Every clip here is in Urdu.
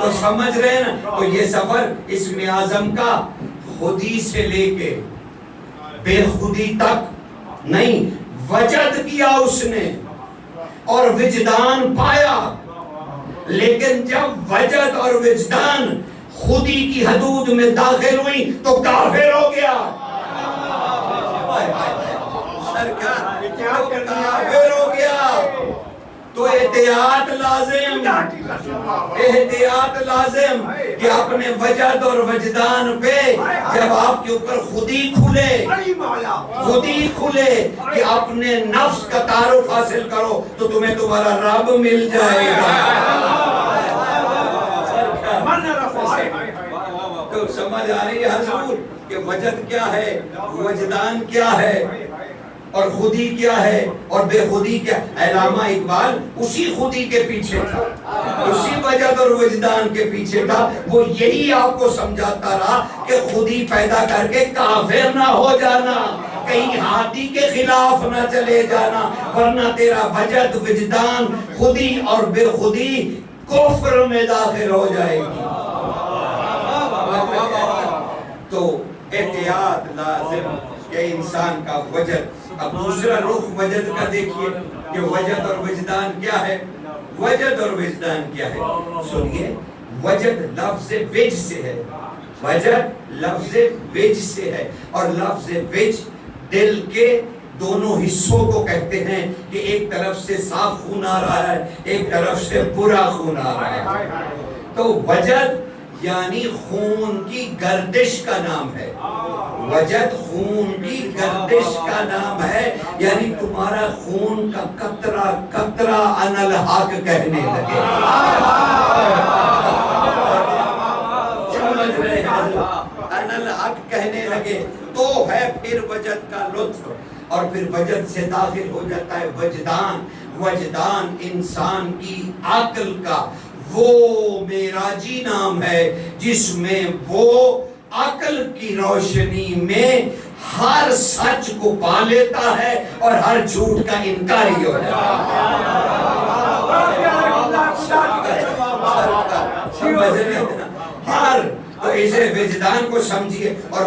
تو سمجھ رہے ہیں نا؟ تو یہ سفر اسم اعظم کا خودی سے لے کے بے خودی تک نہیں، وجد کیا اس نے اور وجدان پایا، لیکن جب وجد اور وجدان خودی کی حدود میں داخل ہوئی تو کافر ہو گیا، کافر ہو گیا۔ تو احتیاط لازم، احتیاط لازم کہ اپنے وجد اور وجدان پہ جب آپ کے اوپر خودی کھلے، خودی کھلے کہ اپنے نفس کا تعارف حاصل کرو تو تمہیں تمہارا رب مل جائے گا۔ تو سمجھ آ رہی ہے حضور کہ وجد کیا ہے، وجدان کیا ہے اور خودی کیا ہے اور بے خودی کیا؟ علامہ اقبال اسی خودی کے پیچھے تھا، اسی وجد اور وجدان کے پیچھے تھا۔ وہ یہی آپ کو سمجھاتا رہا کہ خودی پیدا کر کے کافر نہ ہو جانا، کہیں ہاتھی کے خلاف نہ چلے جانا، ورنہ تیرا وجد، وجدان، خودی اور بے خودی کفر میں داخل ہو جائے گی۔ تو احتیاط لازم کہ انسان کا وجد۔ اب دوسرا رخ وجد کا دیکھیے کہ وجد اور وجدان کیا ہے، وجد اور وجدان کیا ہے۔ سنیے، وجد لفظ وج سے ہے، وجد لفظ وج سے ہے، اور لفظ وج دل کے دونوں حصوں کو کہتے ہیں کہ ایک طرف سے صاف خون آ رہا ہے، ایک طرف سے برا خون آ رہا ہے۔ تو وجد یعنی خون کی گردش کا نام ہے، وجد خون کی گردش کا نام ہے، یعنی تمہارا خون کا قطرہ قطرہ انا الحق کہنے لگے۔ سمجھ رہے ہیں؟ انا الحق کہنے لگے تو ہے پھر وجد کا لطف، اور پھر وجد سے داخل ہو جاتا ہے وجدان۔ وجدان انسان کی عقل کا وہ معراجی نام ہے جس میں وہ عقل کی روشنی میں ہر سچ کو پا لیتا ہے اور ہر جھوٹ کا انکاری ہو جاتا ہے۔ تو اسے وجدان کو سمجھیے، اور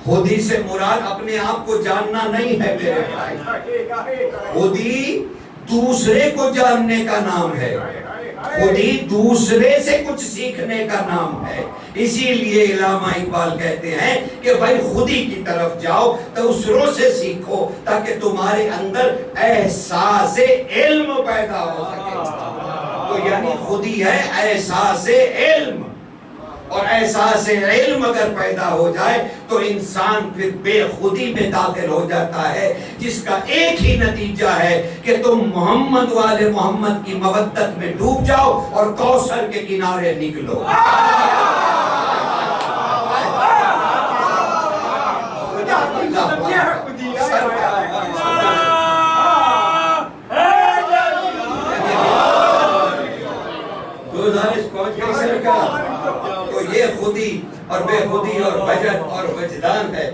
خودی سے مراد اپنے آپ کو جاننا نہیں ہے میرے بھائی، خودی دوسرے کو جاننے کا نام ہے، خودی دوسرے سے کچھ سیکھنے کا نام ہے۔ اسی لیے علامہ اقبال کہتے ہیں کہ بھائی خودی کی طرف جاؤ، دوسروں سے سیکھو تاکہ تمہارے اندر احساس علم پیدا ہو سکے۔ تو یعنی خودی ہے احساس علم، اور احساس علم اگر پیدا ہو جائے تو انسان پھر بے خودی میں داخل ہو جاتا ہے، جس کا ایک ہی نتیجہ ہے کہ تم محمد والے محمد کی مودت میں ڈوب جاؤ اور کوثر کے کنارے نکلو۔ تو یہ خودی اور بے خودی اور وجد اور وجدان ہے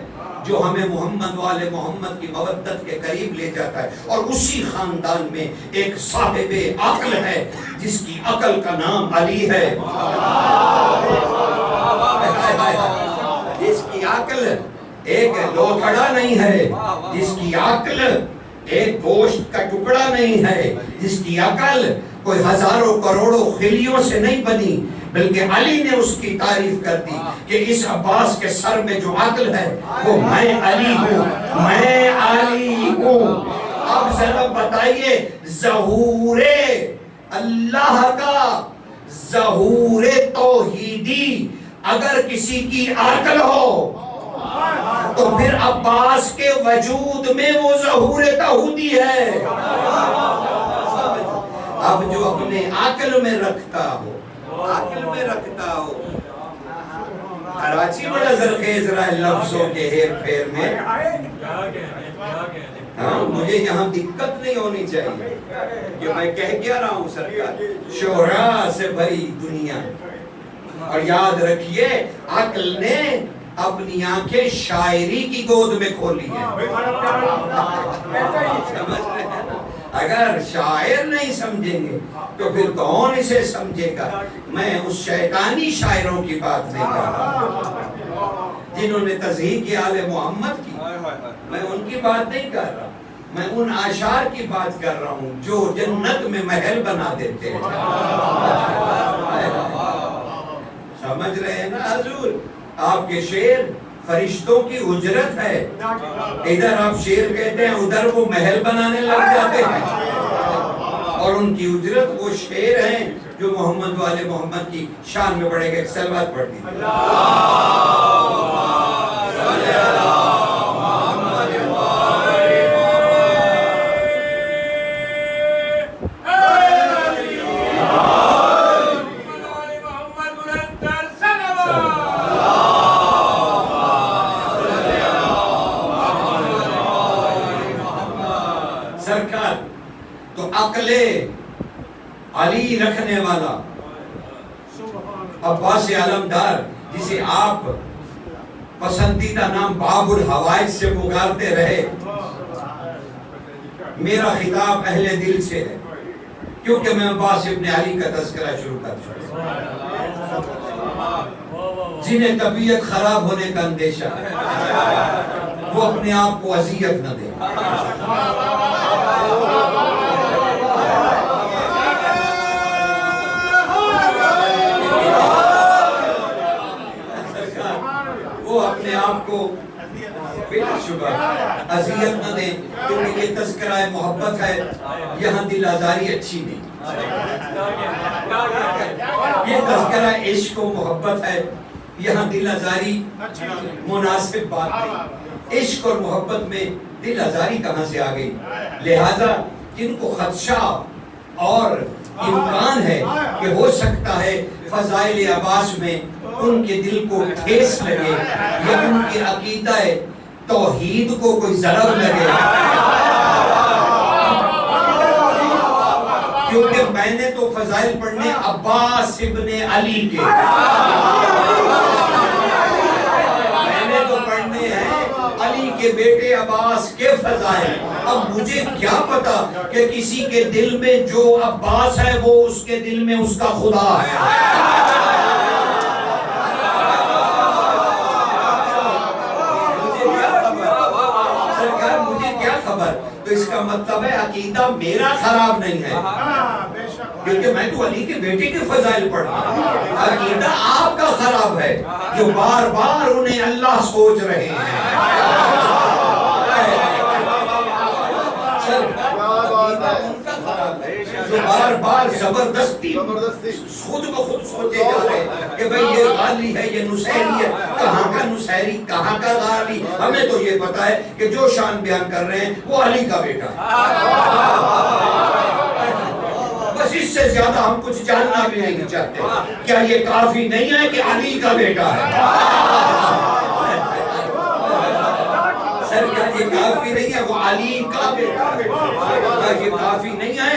جو ہمیں محمد والے محمد کی مودت کے قریب لے جاتا ہے۔ اور اسی خاندان میں ایک صاحب عقل ہے جس کی عقل کا نام علی ہے، جس کی عقل ایک لوتھڑا نہیں ہے، جس کی عقل ایک گوشت کا ٹکڑا نہیں ہے، جس کی عقل کوئی ہزاروں کروڑوں خلیوں سے نہیں بنی، بلکہ علی نے اس کی تعریف کر دی کہ اس عباس کے سر میں جو عقل ہے وہ میں علی ہوں، میں علی ہوں۔ اب ذرا بتائیے، ظہور اللہ کا، ظہور توحیدی اگر کسی کی عقل ہو تو پھر عباس کے وجود میں وہ ظہور توحیدی ہے۔ اب جو اپنے عقل میں رکھتا ہو، عقل میں رکھتا ہو، کراچی بڑا زرخیز رہا ہے لفظوں کے ہیر پھیر میں، مجھے یہاں دقت نہیں ہونی چاہیے کہ میں کہہ کیا رہا ہوں سرکار، شعراء سے بھری دنیا۔ اور یاد رکھیے عقل نے اپنی آنکھیں شاعری کی گود میں کھولی ہیں، اگر شاعر نہیں سمجھیں گے تو پھر کون اسے سمجھے گا؟ میں اس شیطانی شاعروں کی بات نہیں کر رہا جنہوں نے تضحیک کی آل محمد کی، میں ان کی بات نہیں کر رہا، میں ان اشعار کی بات کر رہا ہوں جو جنت میں محل بنا دیتے ہیں۔ سمجھ رہے ہیں نا حضور؟ آپ کے شعر فرشتوں کی اجرت ہے، ادھر آپ شعر کہتے ہیں ادھر وہ محل بنانے لگ جاتے ہیں، اور ان کی اجرت وہ شعر ہیں جو محمد والے محمد کی شان میں بڑھے گا۔ ایک صلوات پڑھ دیجیے۔ سرکار تو عقل علی رکھنے والا عباس علمدار، جسے آپ پسندیدہ نام باب الحوائج سے پکارتے رہے، میرا خطاب اہل دل سے ہے، کیونکہ میں عباس ابن علی کا تذکرہ شروع کر چکا۔ جنہیں طبیعت خراب ہونے کا اندیشہ ہے وہ اپنے آپ کو اذیت نہ دے۔ وہ اپنے آپ کو بلا شبہ اذیت نہ دیں، کیونکہ یہ تذکرہ محبت ہے، یہاں دل آزاری اچھی نہیں۔ یہ تذکرہ عشق و محبت ہے، یہاں دل آزاری مناسب بات نہیں۔ عشق اور محبت میں دل آزاری کہاں سے آ گئی؟ لہذا جن کو خدشہ اور امکان ہے کہ ہو سکتا ہے فضائل عباس میں ان کے دل کو ٹھیس لگے یا ان کی عقیدہ توحید کو کوئی ضرر لگے، کیونکہ میں نے تو فضائل پڑھنے عباس ابن علی کے، میں نے تو پڑھنے ہیں علی کے بیٹے عباس کے فضائل۔ اب مجھے کیا پتا کہ کسی کے دل میں جو عباس ہے وہ اس کے دل میں اس کا خدا ہے۔ تو اس کا مطلب ہے عقیدہ میرا خراب نہیں ہے، کیونکہ میں تو علی کے بیٹے کے فضائل پڑھتا ہوں۔ عقیدہ آپ کا خراب ہے جو بار بار انہیں اللہ سوچ رہے ہیں۔ جو بار بار زبردستی خود بخود سوچے جا رہے ہیں کہ بھئی یہ غالی ہے، یہ نصیری ہے، کہاں کا نصیری، کہاں کا غالی؟ ہمیں تو یہ پتا ہے کہ جو شان بیان کر رہے ہیں وہ علی کا بیٹا ہے، بس اس سے زیادہ ہم کچھ جاننا بھی نہیں چاہتے۔ کیا یہ کافی نہیں ہے کہ علی کا بیٹا ہے؟ سر کیا یہ کافی نہیں ہے وہ علی کا بیٹا ہے؟ کیا یہ کافی نہیں ہے؟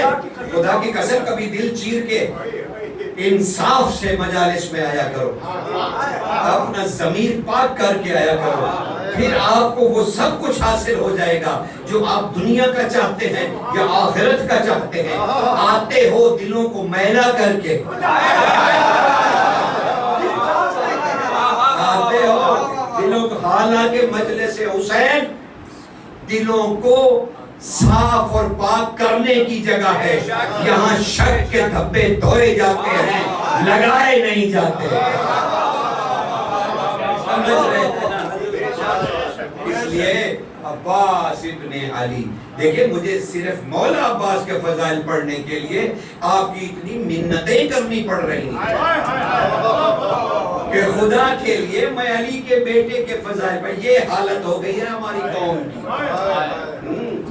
خدا کی قسم کبھی دل چیر کے انصاف سے مجالس میں آیا کرو، اپنا ضمیر پاک کر کے آیا کرو، پھر آپ کو وہ سب کچھ حاصل ہو جائے گا جو آپ دنیا کا چاہتے ہیں یا آخرت کا چاہتے ہیں۔ آتے ہو دلوں کو میلا کر کے، آتے ہو دلوں کو، حالانکہ مجلس حسین دلوں کو صاف اور پاک کرنے کی جگہ ہے، یہاں شک کے دھبے دھوئے جاتے ہیں، لگائے نہیں جاتے۔ سمجھ رہے ہیں نا؟ اس لیے عباس ابن علی، دیکھیں مجھے صرف مولا عباس کے فضائل پڑھنے کے لیے آپ کی اتنی منتیں کرنی پڑ رہی ہیں کہ خدا کے لیے میں علی کے بیٹے کے فضائل پر، یہ حالت ہو گئی ہے ہماری قوم کی۔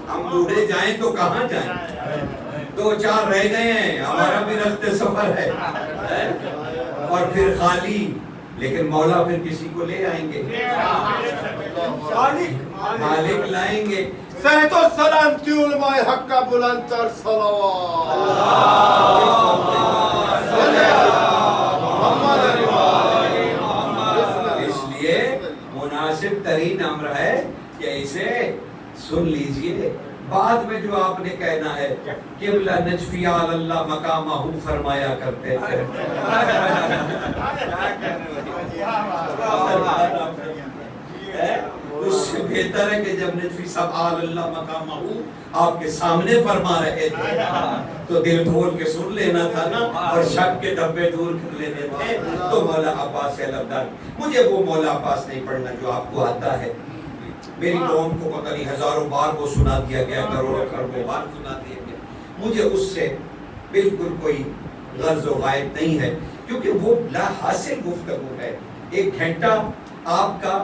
ہم بوڑھے جائیں تو کہاں جائیں؟ 2-4 رہ گئے ہیں، ہمارا بھی رخت سفر ہے اور پھر خالی، لیکن مولا پھر کسی کو لے آئیں گے، مالک لائیں گے۔ صحت و سلامتی علماء حق کا بلند تر صلوات۔ اس لیے مناسب ترین امر ہے کہ اسے سن لیجئے، بعد میں جو آپ نے کہنا ہے قبلہ نجفی اللہ مقامہ فرمایا کرتے تھے. اس سے بہتر ہے کہ جب نجفی صاحب اللہ مقامہ آپ کے سامنے فرما رہے تھے تو دل کھول کے سن لینا تھا نا, اور شک کے دبے دور کر لینے تھے. تو مولا عباس علمدار, مجھے وہ مولا عباس نہیں پڑھنا جو آپ کو آتا ہے. میری قوم کو پتہ نہیں ہزاروں بار وہ سنا دیا گیا, کروڑوں کروڑوں بار سنا دیا گیا. مجھے اس سے بالکل کوئی غرض و غائب نہیں ہے, کیونکہ وہ لا حاصل گفتگو ہے. 1 گھنٹہ آپ کا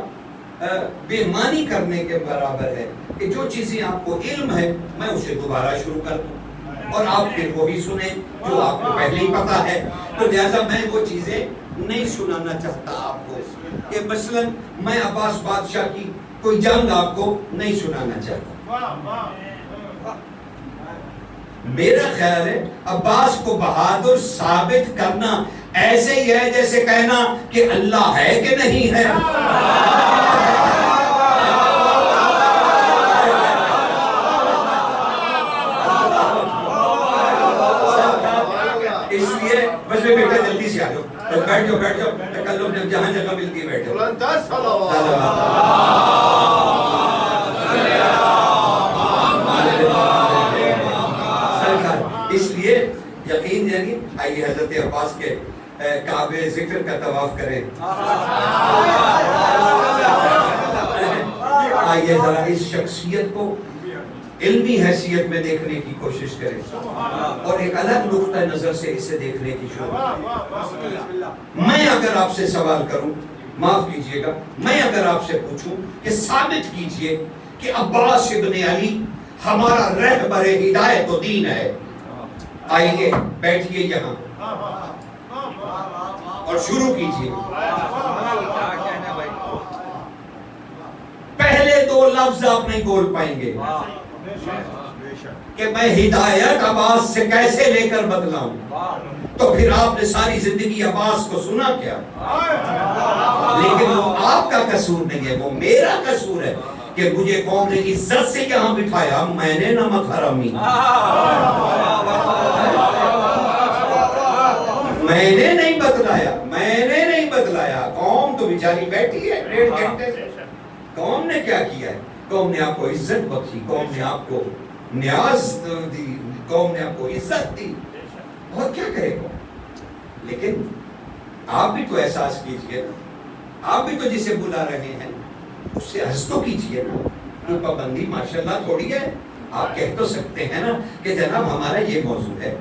بے معنی کرنے کے برابر ہے کہ جو چیزیں آپ کو علم ہے میں اسے دوبارہ شروع کر دوں اور آپ پھر وہی سنیں جو آپ کو پہلے ہی پتا ہے. تو لہذا میں وہ چیزیں نہیں سنانا چاہتا آپ کو, کہ مثلا میں عباس بادشاہ کی کوئی جنگ آپ کو نہیں سنانا چاہتا. میرا خیال ہے عباس کو بہادر ثابت کرنا ایسے ہی ہے جیسے کہنا کہ اللہ ہے کہ نہیں ہے. اس لیے بس میں بیٹا جلدی سے آ جاؤ, بس بیٹھ جاؤ تکلم جب جہاں جگہ ملتی ہے بیٹھ جاؤ. اس لیے یقین جانیے, آئیے حضرت عباس کے کعبے ذکر کا طواف کریں. آئیے ذرا اس شخصیت کو علمی حیثیت میں دیکھنے کی کوشش کریں اور ایک الگ نقطہ نظر سے اسے دیکھنے کی شروع. میں اگر آپ سے سوال کروں, معاف کیجئے گا, میں اگر آپ سے پوچھوں کہ ثابت کیجئے کہ عباس ابن علی ہمارا رہبر ہدایت و دین ہے, آئیے بیٹھیے یہاں اور شروع کیجئے. پہلے 2 لفظ آپ نہیں بول پائیں گے کہ میں ہدایت عباس سے کیسے لے کر بدلاؤں. تو پھر آپ نے ساری زندگی عباس کو سنا کیا. لیکن وہ آپ کا قصور نہیں ہے, وہ میرا قصور ہے کہ مجھے قوم نے عزت سے یہاں بٹھایا, میں نے نمک حرامی, میں نے نہیں بتلایا. قوم تو بیچاری بیٹھی ہے 1.5 گھنٹے سے. قوم نے کیا کیا ہے؟ قوم نے آپ کو عزت بخشی, قوم نے آپ کو نیاز دی, قوم نے آپ کو عزت دی, اور کیا کرے قوم. لیکن آپ بھی تو احساس کیجئے نا, آپ بھی تو جسے بلا رہے ہیں اس سے حس تو کیجئے نا. کوئی پابندی ماشاءاللہ تھوڑی ہے. آپ کہہ تو سکتے ہیں نا کہ جناب ہمارا یہ موضوع ہے,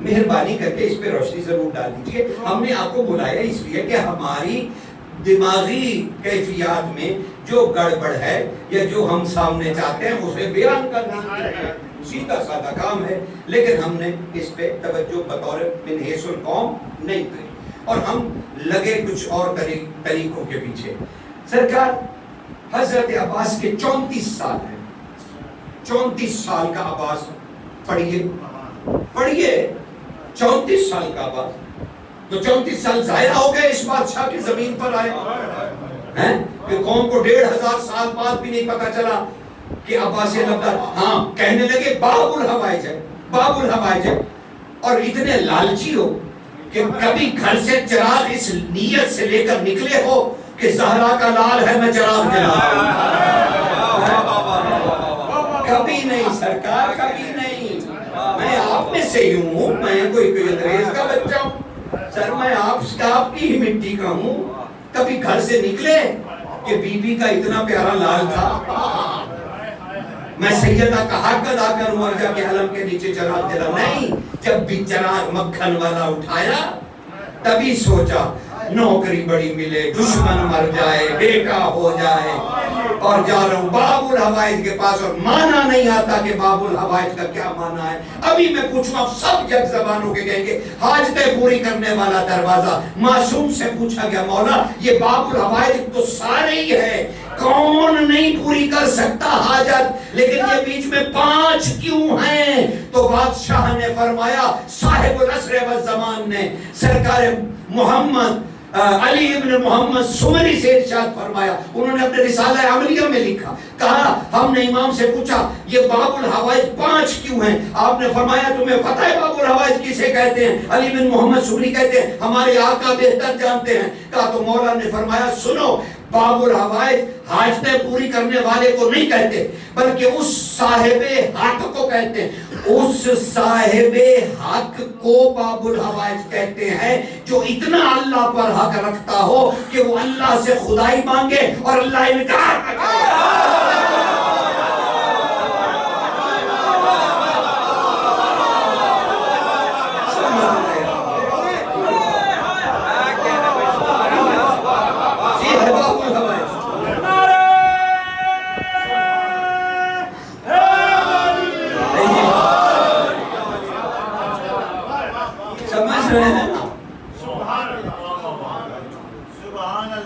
مہربانی کر کے اس پہ روشنی ضرور ڈال دیجئے. ہم نے آپ کو بلایا اس لیے کہ ہماری دماغی کیفیات میں جو گڑبڑ ہے یا جو ہم سامنے چاہتے ہیں اسے بیان کرنا ہے, سیدھا سادہ کام ہے. لیکن ہم نے اس پہ توجہ بطور من حیث القوم نہیں کی اور ہم لگے کچھ اور طریقوں کے پیچھے. سرکار حضرت عباس کے 34 سال ہیں, 34 سال کا عباس. پڑھیے 34 سال کا عباس. تو 34 سال ضائع ہو گئے اس بادشاہ کی زمین پر آئے ہیں کہ قوم کو 1500 سال بعد بھی نہیں پتا چلا کہ عباس علمدار. ہاں کہنے لگے باب الحوائج ہے, باب الحوائج ہے, اور اتنے لالچی ہو کہ کبھی گھر سے چراغ اس نیت سے لے کر نکلے ہو کہ زہرا کا لال ہے میں چراغ جلاؤں. کبھی نہیں سرکار, کبھی نہیں. میں آپ میں سے ہی ہوں, میں کوئی انگریز کا بچہ ہوں سر, میں آپ کی ہی مٹی کا ہوں. کبھی گھر سے نکلے کہ بی بی کا اتنا پیارا لال تھا, میں سیدہ کا حق ادا کروں اور جا کے علم کے نیچے چراغ جلا. نہیں, جب بھی چراغ مکھن والا اٹھایا تبھی سوچا نوکری بڑی ملے, دشمن مر جائے, بیٹا ہو جائے, اور جا رہا ہوں باب الحوائج کے پاس, اور مانا نہیں آتا کہ باب الحوائج کا کیا مانا ہے. ابھی میں پوچھوں, سب جگ زبانوں کے کہیں گے حاجتیں پوری کرنے والا دروازہ. معصوم سے پوچھا گیا مولا یہ باب الحوائج تو سارے ہی ہے, کون نہیں پوری کر سکتا حاجت, لیکن یہ بیچ میں 5 کیوں ہیں؟ تو بادشاہ نے فرمایا, صاحب العصر والزمان نے, سرکار محمد علی ابن محمد سمری سے ارشاد فرمایا، انہوں نے اپنے رسالہ عملیہ میں لکھا، کہا ہم نے امام سے پوچھا یہ باب الحوائج 5 کیوں ہیں؟ آپ نے فرمایا تمہیں پتہ ہے باب الحوائج کسے کہتے ہیں؟ علی بن محمد سمری کہتے ہیں، ہمارے آقا بہتر جانتے ہیں۔ کہا تو مولا نے فرمایا سنو، باب الحوائج حاجتیں پوری کرنے والے کو نہیں کہتے، بلکہ اس صاحب حق کو کہتے ہیں۔ اس صاحب حق کو باب الحوائج کہتے ہیں جو اتنا اللہ پر حق رکھتا ہو کہ وہ اللہ سے خدائی مانگے اور اللہ انکار کرے۔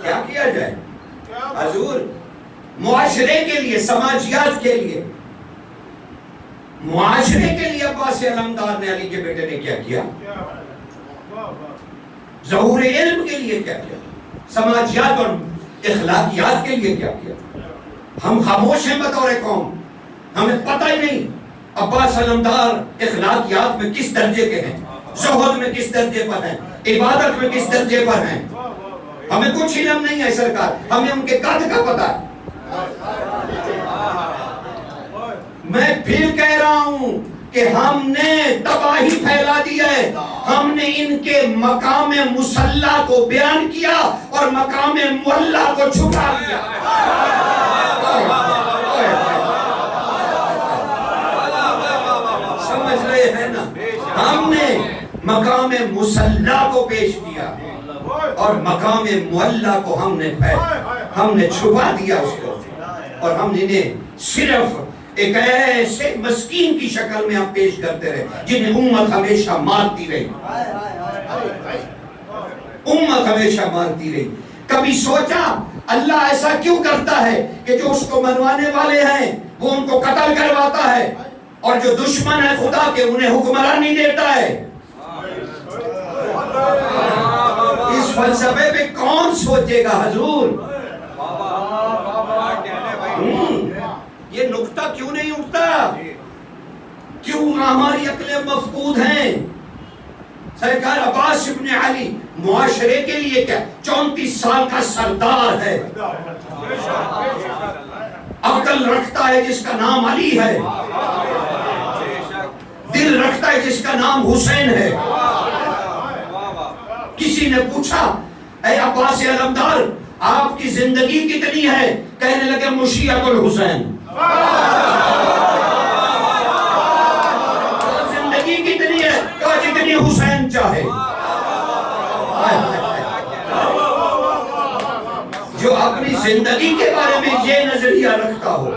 کیا کیا جائے حضور؟ معاشرے کے لیے، سماجیات کے لیے، معاشرے کے لیے عباس علمدار نے علی کے بیٹے نے کیا کیا؟ ظہور علم کے لیے کیا کیا؟ سماجیات اور اخلاقیات کے لیے کیا کیا؟ ہم خاموش ہیں بطور قوم، ہمیں پتہ ہی نہیں عباس علمدار اخلاقیات میں کس درجے کے ہیں، زہد میں کس درجے پر ہیں، عبادت میں کس درجے پر ہیں۔ ہمیں کچھ علم نہیں ہے سرکار، ہمیں ان کے قد کا پتہ ہے۔ میں پھر کہہ رہا ہوں کہ ہم نے تباہی پھیلا دی ہے، ہم نے ان کے مقام مصلی کو بیان کیا اور مقام معلی کو چھپا دیا۔ سمجھ رہے ہیں نا؟ ہم نے مقام مصلی کو پیش کیا اور مقام معلی کو ہم نے چھپا دیا اس کو، اور ہم انہیں صرف ایک ایسے مسکین کی شکل میں ہم پیش کرتے رہے جنہیں امت ہمیشہ مارتی رہی، امت ہمیشہ مارتی رہی۔ کبھی سوچا اللہ ایسا کیوں کرتا ہے کہ جو اس کو منوانے والے ہیں وہ ان کو قتل کرواتا ہے، اور جو دشمن ہے خدا کے انہیں حکمرانی دیتا ہے؟ اس فلسفے پہ کون سوچے گا حضور؟ یہ نقطہ کیوں نہیں اٹھتا؟ کیوں ہماری عقلیں مفقود ہیں؟ سرکار عباس ابن علی معاشرے کے لیے کیا 34 سال کا سردار ہے، عقل رکھتا ہے جس کا نام علی ہے، دل رکھتا ہے جس کا نام حسین ہے۔ کسی نے پوچھا اے عباس علمدار آپ کی زندگی کتنی ہے؟ کہنے لگے مشیت الحسین۔ زندگی کتنی ہے؟ کہا جتنی حسین چاہے۔ جو اپنی زندگی کے بارے میں یہ نظریہ رکھتا ہو،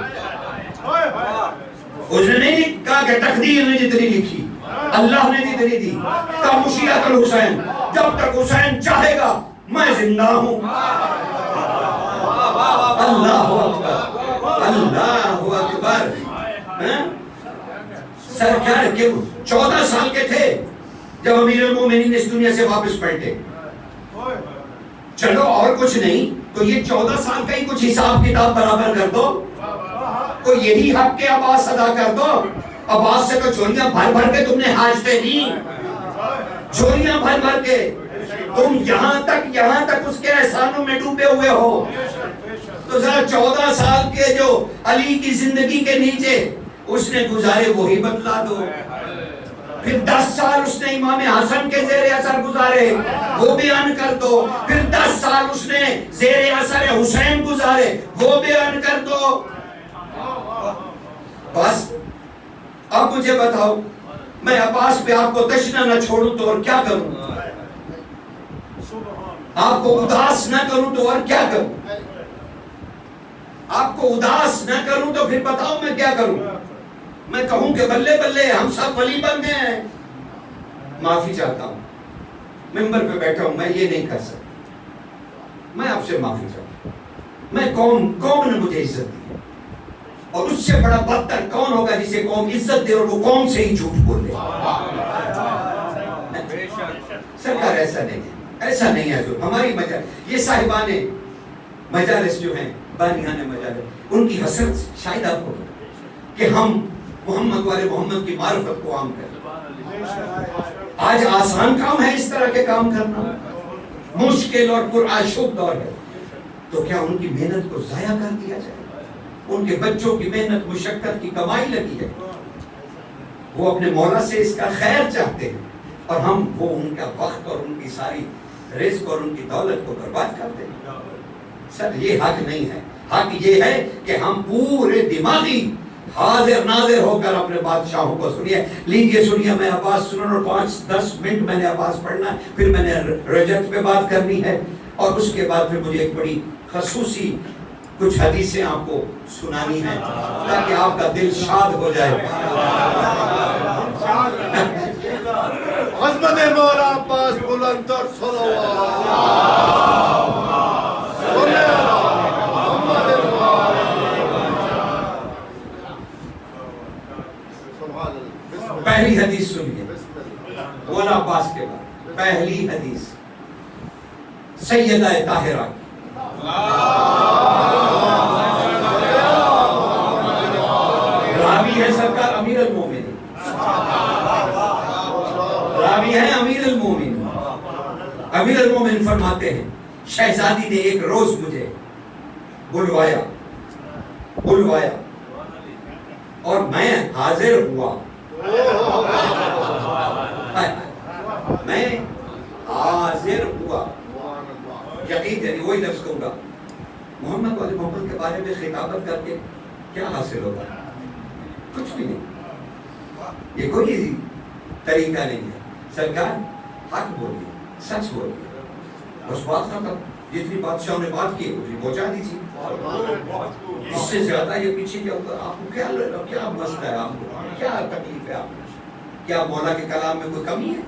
اس نے نہیں کہا کہ تقدیر نے جتنی لکھی اللہ نے جتنی دی، کہا مشیت الحسین، جب تک حسین چاہے گا میں زندہ ہوں۔ اللہ اکبر، اللہ اکبر۔ سرکار کے 14 سال کے تھے جب امیر المومنین اس دنیا سے واپس پلٹے۔ چلو اور کچھ نہیں تو یہ 14 سال کا ہی کچھ حساب کتاب برابر کر دو، تو یہی حق کے عباس ادا کر دو۔ عباس سے تو چوریاں بھر بھر کے تم نے حاجتیں دی، چوریاں بھر بھر کے تم یہاں تک اس کے احسانوں میں ڈوبے ہوئے ہو۔ تو ذرا 14 سال کے جو علی کی زندگی کے نیچے اس نے گزارے وہی بتلا دو، پھر 10 سال اس نے امام حسن کے زیر اثر گزارے وہ بیان کر دو، پھر 10 سال اس نے زیر اثر حسین گزارے وہ بیان کر دو۔ بس اب مجھے بتاؤ میں عباس پہ آپ کو تشنہ نہ چھوڑوں تو اور کیا کروں؟ آپ کو اداس نہ کروں تو اور کیا کروں؟ آپ کو اداس نہ کروں تو پھر بتاؤ میں کیا کروں؟ میں کہوں کہ بلے بلے ہم سب ولی بن گئے ہیں؟ معافی چاہتا ہوں، ممبر پہ بیٹھا ہوں، میں یہ نہیں کر سکتا، میں آپ سے معافی چاہتا ہوں۔ میں قوم نے مجھے عزت دی، اور اس سے بڑا بدتر کون ہوگا جسے قوم عزت دے اور وہ قوم سے ہی جھوٹ بول دے؟ سرکار ایسا نہیں ہے، ایسا نہیں ہے حضور. ہماری مجالس یہ صاحبان مجالس جو ہیں بانیان مجالس ان کی حسرت شاید آپ کو کہ ہم محمد والے محمد کی معرفت کو عام کریں. آج آسان کام ہے اس طرح کے کام کرنا, مشکل اور پرآشوب دور ہے. تو کیا ان کی محنت کو ضائع کر دیا جائے؟ ان کے بچوں کی محنت مشقت کی کمائی لگی ہے, وہ اپنے مولا سے اس کا خیر چاہتے ہیں, اور ہم وہ ان کا وقت اور ان کی ساری رزق اور ان کی دولت کو برباد کرتے ہیں. سر یہ حق نہیں ہے. حق یہ ہے کہ ہم پورے دماغی حاضر ناظر ہو کر اپنے بادشاہوں کو سنیے. لیجیے سنیے, میں آواز سنوں اور 5-10 منٹ میں نے آواز پڑھنا ہے, پھر میں نے رجعت پہ بات کرنی ہے, اور اس کے بعد پھر مجھے ایک بڑی خصوصی کچھ حدیثیں آپ کو سنانی ہیں تاکہ آپ کا دل شاد ہو جائے. عظمت مولا عباس بلند تر صلوات. پہلی حدیث سنیے مولا عباس کے بعد. پہلی حدیث سیدہ طاہرہ کی. راوی ہے سرکار امیر المومنین, راوی ہے امیر المومنین. امیر المومنین فرماتے ہیں شہزادی نے ایک روز مجھے بلوایا اور میں حاضر ہوا. میں حاضر ہوا. یقین یعنی وہی لفظ کہوں گا, محمد والے محمد کے بارے میں خطابت کر کے کیا حاصل ہوگا؟ کچھ بھی نہیں. یہ کوئی طریقہ نہیں ہے. سرکار حق بولیے, سچ بولیے, بس بات ختم. جتنی بادشاہوں نے بات کی اتنی پہنچا دیجیے. اس سے زیادہ یہ پیچھے کیا ہوگا؟ آپ کو کیا مسئلہ ہے؟ آپ کو کیا تکلیف ہے؟ آپ کو کیا مولا کے کلام میں کوئی کمی ہے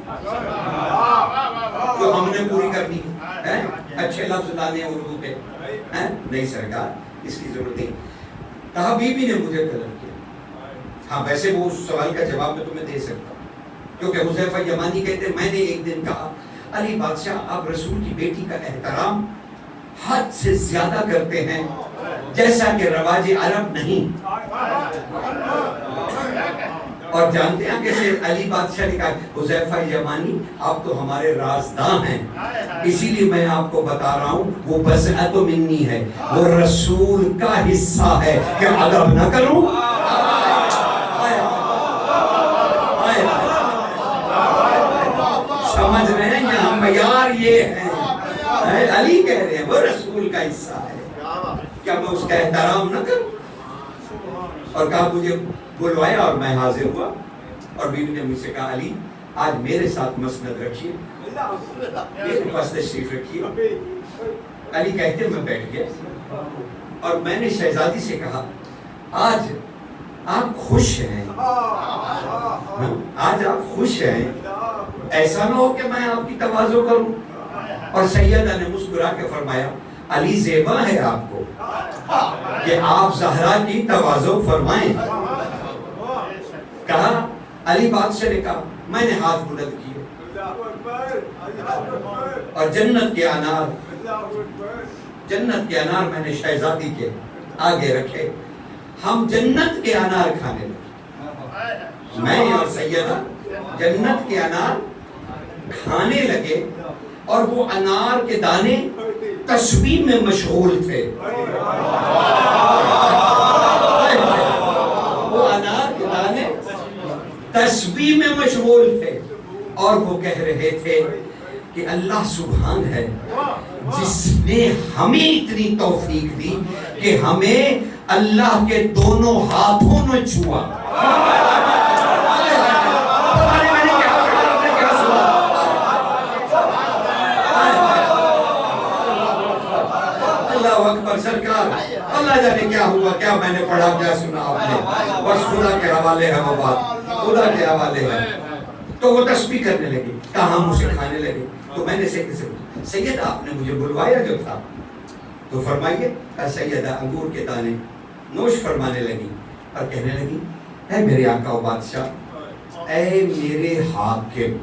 جو ہم نے پوری کرنی ہے؟ اچھے لفظ لانے اردو پہ نہیں سرکار, اس کی ضرورت نہیں. کہا بی بی نے مجھے طلب کیا. ہاں ویسے وہ اس سوال کا جواب میں تمہیں دے سکتا ہوں, کیونکہ حذیفہ یمانی کہتے ہیں میں نے ایک دن کہا علی بادشاہ آپ رسول کی بیٹی کا احترام حد سے زیادہ کرتے ہیں جیسا کہ رواج عرب نہیں. اور جانتے ہیں کیسے علی بادشاہ نے کہا حذیفہ یمانی آپ تو ہمارے رازداں ہیں, اسی لیے میں آپ کو بتا رہا ہوں وہ بضعۃ منی ہے, وہ رسول کا حصہ ہے. کہ ادب نہ کروں؟ سمجھ رہے ہیں یہاں معیار یہ ہے, علی کہہ رہے ہیں وہ رسول کا حصہ ہے, کیا میں اس کا احترام نہ کروں؟ اور کہا مجھے بلوایا اور میں حاضر ہوا, اور بیوی نے مجھ سے کہا علی آج میرے ساتھ مسند رکھیے, میرے پاس تشریف رکھیے. علی کہتے میں بیٹھ گیا, اور میں نے شہزادی سے کہا آج آپ خوش ہیں, آج آپ خوش ہیں, ایسا نہ ہو کہ میں آپ کی تواضع کروں. اور سیدہ نے مسکرا کے فرمایا علی زیبا ہے آپ کو کہ آپ زہرا کی تواضع فرمائیں. کہا علی بادشاہ نے کہا میں نے ہاتھ بلند کیے اور جنت کے انار میں نے شہزادی کے آگے رکھے. ہم جنت کے انار کھانے لگے, میں اور سیدہ جنت کے انار کھانے لگے, اور وہ انار کے دانے تسبیح میں مشغول تھے. وہ انار کے دانے تسبیح میں مشغول تھے, اور وہ کہہ رہے تھے کہ اللہ سبحان ہے جس نے ہمیں اتنی توفیق دی کہ ہمیں اللہ کے دونوں ہاتھوں نے چھوا. اللہ اکبر. سرکار اللہ جانے کیا ہوا, کیا میں نے پڑھا, کیا سنا آپ نے, بس خدا کے حوالے ہے وہ بات, خدا کے حوالے ہے. تو وہ تسبیح کرنے لگے, کہا ہم اسے کھانے لگے. تو میں نے سیدہ آپ نے مجھے بلوایا جو تھا, تو فرمائیے. سیدہ انگور کے دانے نوش فرمانے لگی اور کہنے لگی اے میرے آقا و بادشاہ, اے میرے حاکم,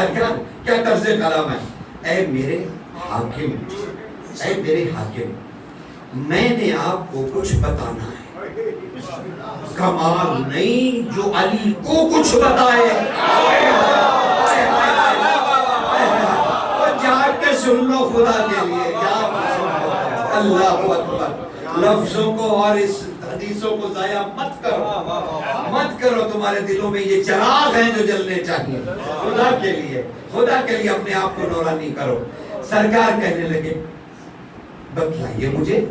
سرکار کیا طرز کلام ہے. اے میرے حاکم، اے میرے حاکم، میں نے آپ کو کچھ بتانا ہے، کمال نہیں جو علی کو کچھ بتائے. جاگ کے سن لو خدا کے لیے، جاگ کے سن لو. اللہ اکبر. لفظوں کو اور اس حدیثوں کو ضائع مت کرو، مت کرو. تمہارے دلوں میں یہ چراغ ہیں جو جلنے چاہیے. خدا کے لیے، خدا کے لیے اپنے آپ کو نورانی کرو. سرکار کہنے لگے بتلائیے مجھے.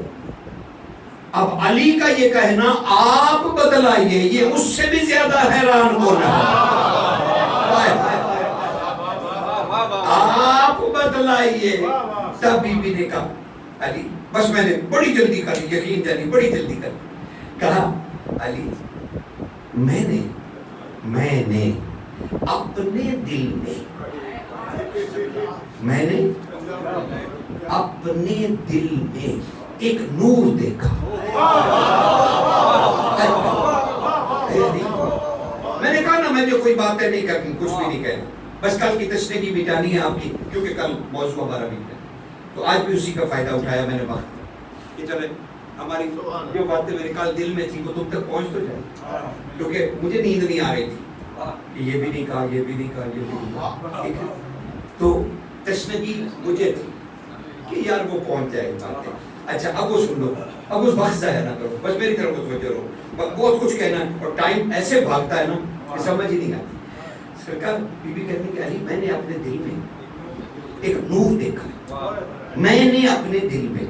اب علی کا یہ کہنا آپ بتلائیے، یہ اس سے بھی زیادہ حیران ہونا ہے. آپ بتلائیے. تب بی بی نے کہا علی، بس میں نے بڑی جلدی کر لی، یقین جانی بڑی جلدی کر لی. کہا علی میں نے اپنے دل میں ایک نور دیکھا. میں نے کہا نا مجھے کوئی باتیں نہیں کرنی، کچھ بھی نہیں کہنا، بس کل کی تشریح بھی جانی ہے آپ کی، کیونکہ کل موضوع ہمارا بھی ہے. تو آج بھی اسی کا فائدہ اٹھایا میں نے وقت کہ چلے ہماری جو باتیں میرے کل دل میں تھی وہ تم تک پہنچ تو جائے، کیونکہ مجھے نیند نہیں آ رہی تھی کہ یہ بھی نہیں کہا، یہ بھی نہیں کہا، یہ بھی نہیں کہا. ٹھیک ہے، تو تشنگی مجھے تھی کہ یار وہ پہنچ جائے باتیں. اچھا اب وہ سن لو، اب اس وقت ضائع نہ کرو، بس میری طرف متوجہ رہو. بہت کچھ کہنا ہے اور ٹائم ایسے بھاگتا ہے نا کہ سمجھ ہی نہیں آتی. سرکار بی بی کہنے کہ علی میں نے اپنے دل میں ایک نور دیکھا، میں نے اپنے دل میں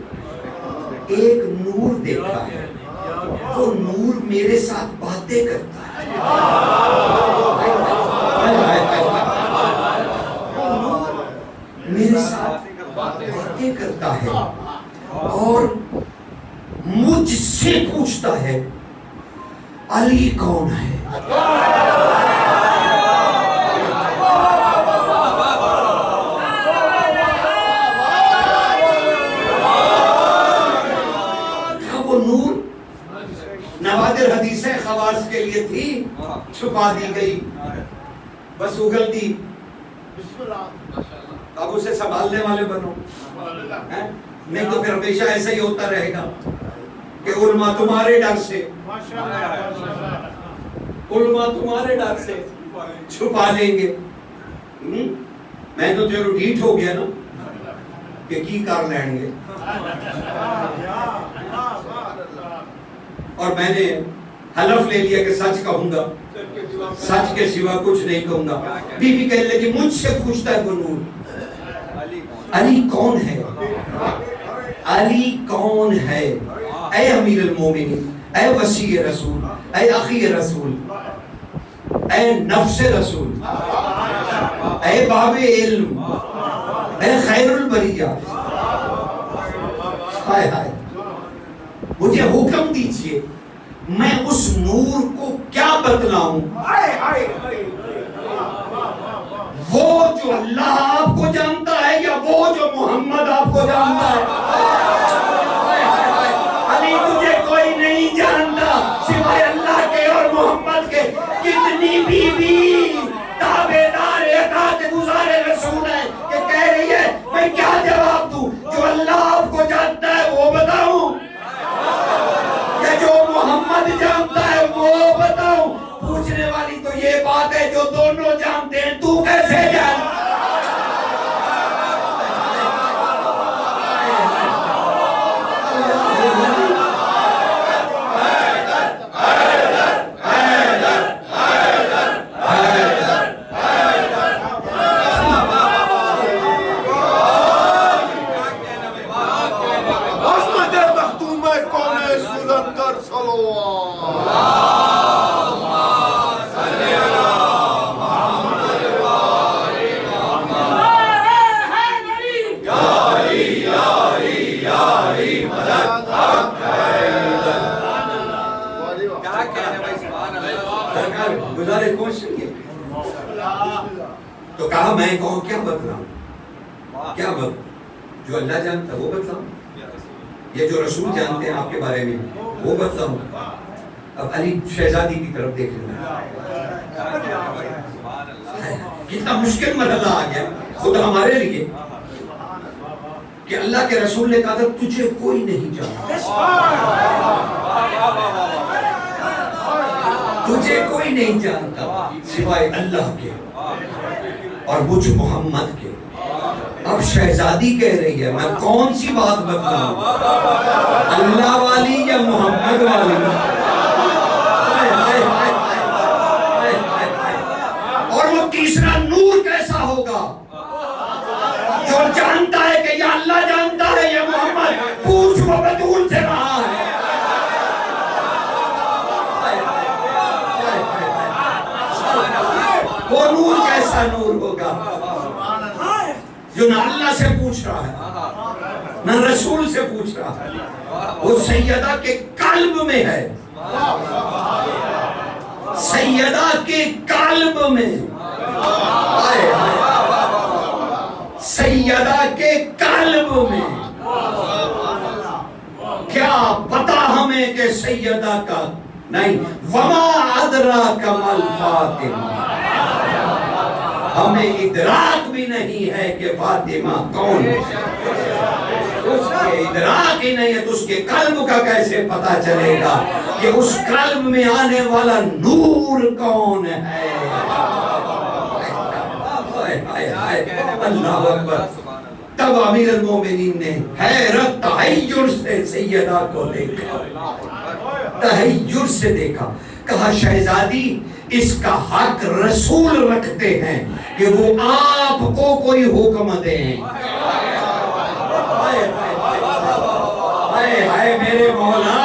ایک نور دیکھا ہے. وہ نور میرے ساتھ باتیں کرتا ہے. وہ نور میرے ساتھ باتیں کرتا ہے اور مجھ سے پوچھتا ہے علی کون ہے. نوادر حدیثیں خواص کے لیے تھی، چھپا دی گئی، بس اگل دی. اب اسے سنبھالنے والے بنو، نہیں تو پھر ہمیشہ ایسا ہی ہوتا رہے گا کہ علماء تمہارے ڈر سے چھپا لیں گے. میں تو چلو ڈھیٹ ہو گیا نا کہ کی کر لیں گے، اور میں نے حلف لے لیا کہ سچ کہوں گا، سچ کے سوا کچھ نہیں کہوں گا. بی بی کہنے لگی مجھ سے پوچھتا ہے وہ نور علی کون ہے، علی کون ہے. اے امیر المومنین، اے وسیع رسول، اے اخی رسول، اے نفس رسول، اے باب علم، اے خیر البریہ، ہائے ہائے مجھے حکم دیجئے میں اس نور کو کیا بتلاؤں. وہ جو اللہ آپ کو جانتا ہے یا وہ جو محمد آپ کو جانتا ہے. علی تجھے کوئی نہیں جانتا سوائے اللہ کے اور محمد کے. کتنی بیوی تابعدار اطاعت گزار رسول ہے کہ کہہ رہی ہے میں کیا جواب دوں، جو اللہ آپ کو جانتا ہے وہ بتاؤں یا جو محمد جانتا ہے وہ بتاؤں. پوچھنے والی تو یہ بات ہے جو دونوں جانتے ہیں، تو کیسے جانتا. تو کہا میں کہوں کیا بتلاؤں، کیا بتلاؤں، جو اللہ جانتا وہ بتلاؤں یا جو رسول جانتے ہیں آپ کے بارے میں وہ بتلاؤں. اب علی شہزادی کی طرف دیکھ رہے ہیں کتنا مشکل مرحلہ آ گیا خدا ہمارے لیے کہ اللہ کے رسول نے کہا تھا تجھے کوئی نہیں جانتا، تجھے کوئی نہیں جانتا سوائے اللہ کے اور مجھ محمد کے۔ اب شہزادی کہہ رہی ہے میں کون سی بات بتاؤں، اللہ والی یا محمد والی؟ اور وہ تیسرا نور کیسا ہوگا جو جانتا ہے کہ یا اللہ جانتا ہے یا محمد، پوچھ وہ بتول سے رہا ہے۔ وہ نور کیسا نور ہوگا جو نہ اللہ سے پوچھ رہا ہے نہ رسول سے پوچھ رہا ہے، وہ سیدہ کے قلب میں ہے، سیدہ کے قلب میں، سیدہ کے قلب میں۔ کیا پتا ہمیں کہ سیدہ کا نہیں، وما ادراک ما الفاطمہ، ہمیں ادراک بھی نہیں ہے کہ فاطمہ کون ہے، اس کے ادراک ہی نہیں ہے تو اس کے قلب کا کیسے پتا چلے گا کہ اس قلب میں آنے والا نور کون ہے؟ اللہ اکبر۔ تب امیر المومنین نے حیرت تحیر سے سیدہ کو دیکھا، تحیر سے دیکھا، کہا شہزادی اس کا حق رسول رکھتے ہیں کہ وہ آپ کو کوئی حکم دیں۔ ہائے ہائے میرے مولا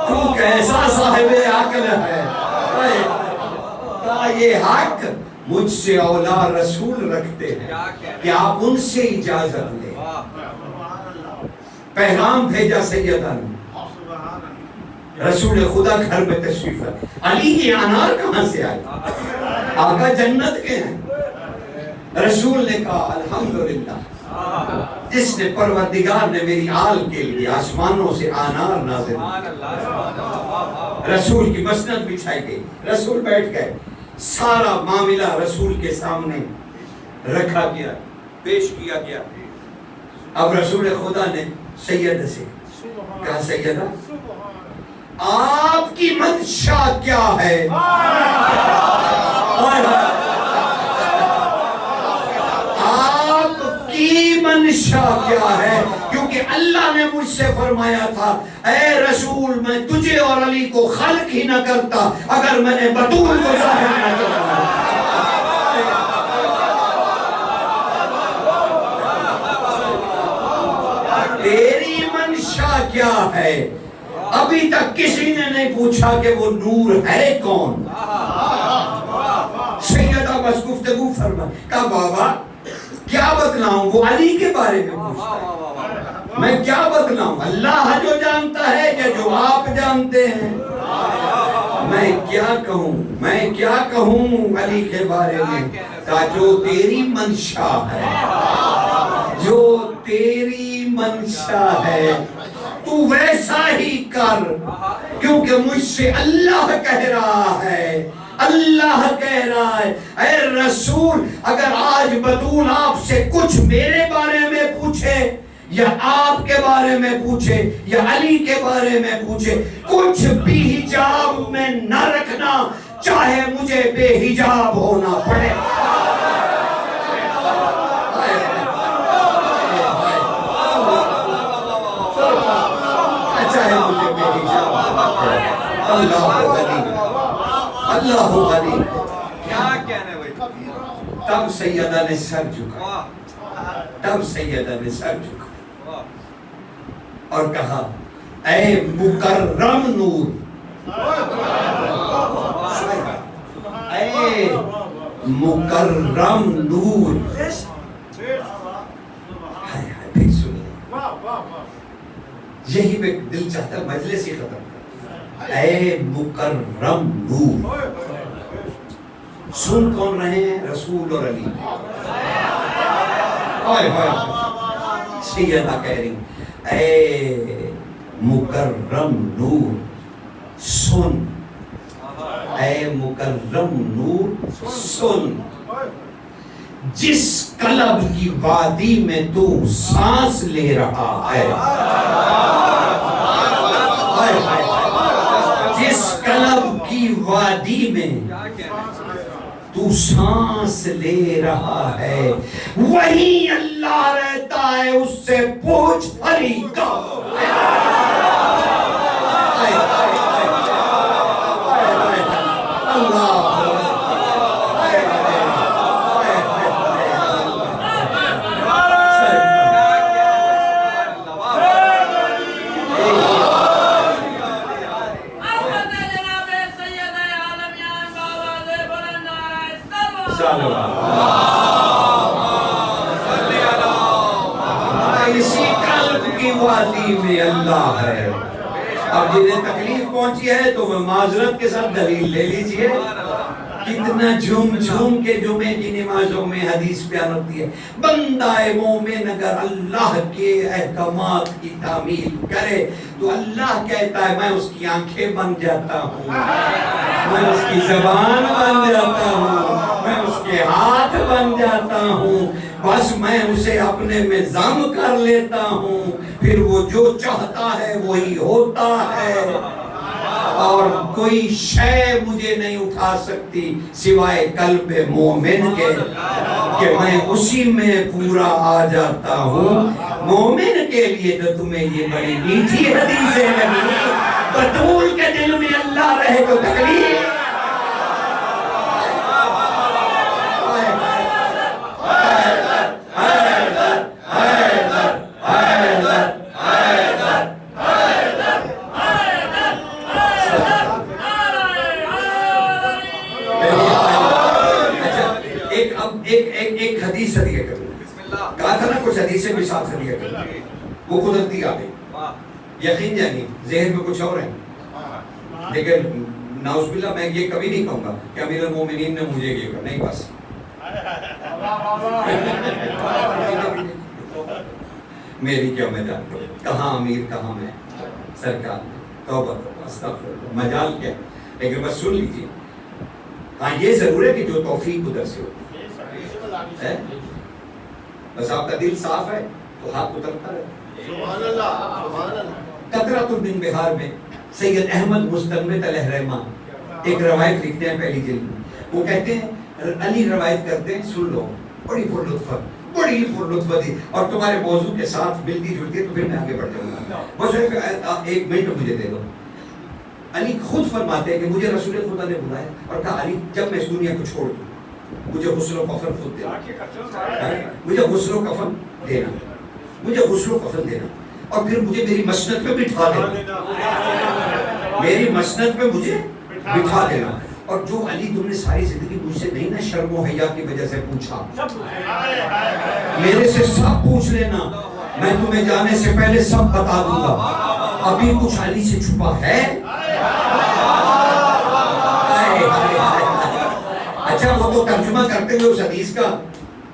تو کیسا صاحب عقل ہے، کہا یہ حق مجھ سے اولا رسول رکھتے ہیں کہ آپ ان سے اجازت لیں۔ پیغام بھیجا سیدہ نے، رسول خدا گھر میں تشریف ہے، علی کی انار کہاں سے آئی؟ آقا جنت کے ہیں۔ رسول نے کہا الحمدللہ جس نے پروردگار نے میری آل کے لیے آسمانوں سے انار نازل کی۔ رسول کی مسند بچھائی گئی، رسول بیٹھ گئے، سارا معاملہ رسول کے سامنے رکھا گیا، پیش کیا گیا۔ اب رسول خدا نے سیدہ سے کہا سیدہ آپ کی منشا کیا ہے؟ آپ کی منشا کیا ہے؟ کیونکہ اللہ نے مجھ سے فرمایا تھا اے رسول میں تجھے اور علی کو خلق ہی نہ کرتا اگر میں نے بطول کو ظاہر نہ کرتا۔ تیری منشا کیا ہے؟ ابھی تک کسی نے نہیں پوچھا کہ وہ نور ہے کون۔ سیدہ بس گفتگو فرما، کہا بابا کیا بتلاؤں، وہ علی کے بارے میں پوچھتا ہے، میں کیا بتلاؤں، اللہ جو جانتا ہے یا جو آپ جانتے ہیں، میں کیا کہوں، میں کیا کہوں علی کے بارے میں؟ کہا جو تیری منشا ہے، جو تیری منشا ہے تو ویسا ہی کر، کیونکہ مجھ سے اللہ کہہ رہا ہے، اللہ کہہ رہا ہے اے رسول اگر آج بطول آپ سے کچھ میرے بارے میں پوچھے یا آپ کے بارے میں پوچھے یا علی کے بارے میں پوچھے، کچھ بھی حجاب میں نہ رکھنا، چاہے مجھے بے حجاب ہونا پڑے۔ اللہ غنی، کیا کہنے بھائی؟ تب سیدہ نے سر جھکا، تب سیدہ نے سر جھکا اور کہا اے مکرم نور، اے مکرم نور، پھر سنیے یہی میں دل چاہتا مجلس ہی ختم کر، اے مکرم نور۔ سن کون رہے ہیں؟ رسول اور علی۔ سیدہ کہہ رہی اے مکرم نور سن، اے مکرم نور سن، جس قلب کی وادی میں تو سانس لے رہا ہے، جس قلب کی وادی میں تو سانس لے رہا ہے، وہی اللہ رہتا ہے، اس سے پوچھ ہری کا۔ اسی قلب کی وادی میں اللہ ہے۔ اب جنہیں تکلیف پہنچی ہے تو وہ معذرت کے ساتھ دلیل لے لیجئے۔ کتنا جھوم جھوم کے جمعے کی نمازوں میں حدیث بیان ہوتی ہے، بندہ مومن اگر اللہ کے احکامات کی تعمیل کرے تو اللہ کہتا ہے میں اس کی آنکھیں بن جاتا ہوں، میں اس کی زبان بن جاتا ہوں، میں اس کے ہاتھ بن جاتا ہوں، بس میں اسے اپنے میں ضم کر لیتا ہوں، پھر وہ جو چاہتا ہے وہی ہوتا ہے، اور کوئی شے مجھے نہیں اٹھا سکتی سوائے قلب مومن کے کہ میں اسی میں پورا آ جاتا ہوں۔ مومن کے لیے تو تمہیں یہ بڑی میٹھی حدیثیں لگی، بطول کے دل میں اللہ رہے تو تکلیف۔ ایک حدیث سے دیا کروں، کہا تھا نا کچھ حدیثیں بھی ساتھ سے دیا کروں، وہ قدرتی آ گئی، یقین جانی ذہن میں کچھ اور ہے، لیکن نعوذ باللہ میں یہ کبھی نہیں کہوں گا کہ امیر المومنین نے مجھے یہ کہا، نہیں بس میری کیا میں جانتا ہوں کہاں امیر کہاں میں سرکار، توبہ توبہ استغفر اللہ، مجال کیا، لیکن بس سن لیجیے۔ ہاں یہ ضرور ہے کہ جو توفیق ادھر سے ہوتی ہے، بس آپ کا دل صاف ہے تو ہاتھ اترتا رہے۔ سبحان اللہ، سبحان اللہ۔ قطرۃ من بہار میں سید احمد مستنبت علیہ الرحمہ ایک روایت لکھتے ہیں پہلی جلد میں، وہ کہتے ہیں علی روایت کرتے ہیں، سن لو، بڑی پرلطف تھی اور تمہارے موضوع کے ساتھ ملتی جلتی ہے، تو پھر میں آگے بڑھ جاؤں گا، بس ایک منٹ مجھے دے دو۔ علی خود فرماتے ہیں کہ مجھے رسول خدا نے بلایا اور کہا علی جب میں اس دنیا کو چھوڑ دوں مجھے غسل و کفن خود دینا، مجھے غسل و کفن دینا، مجھے غسل و کفن دینا، اور پھر مجھے میری مسند پہ بٹھا دینا، میری مسند پہ مجھے بٹھا دینا، اور جو علی تم نے ساری زندگی مجھ سے نہیں نا شرم و حیا کی وجہ سے پوچھا، میرے سے سب پوچھ لینا، میں تمہیں جانے سے پہلے سب بتا دوں گا، ابھی کچھ علی سے چھپا ہے؟ اچھا وہ تو ترجمہ کرتے ہوئے اس حدیث کا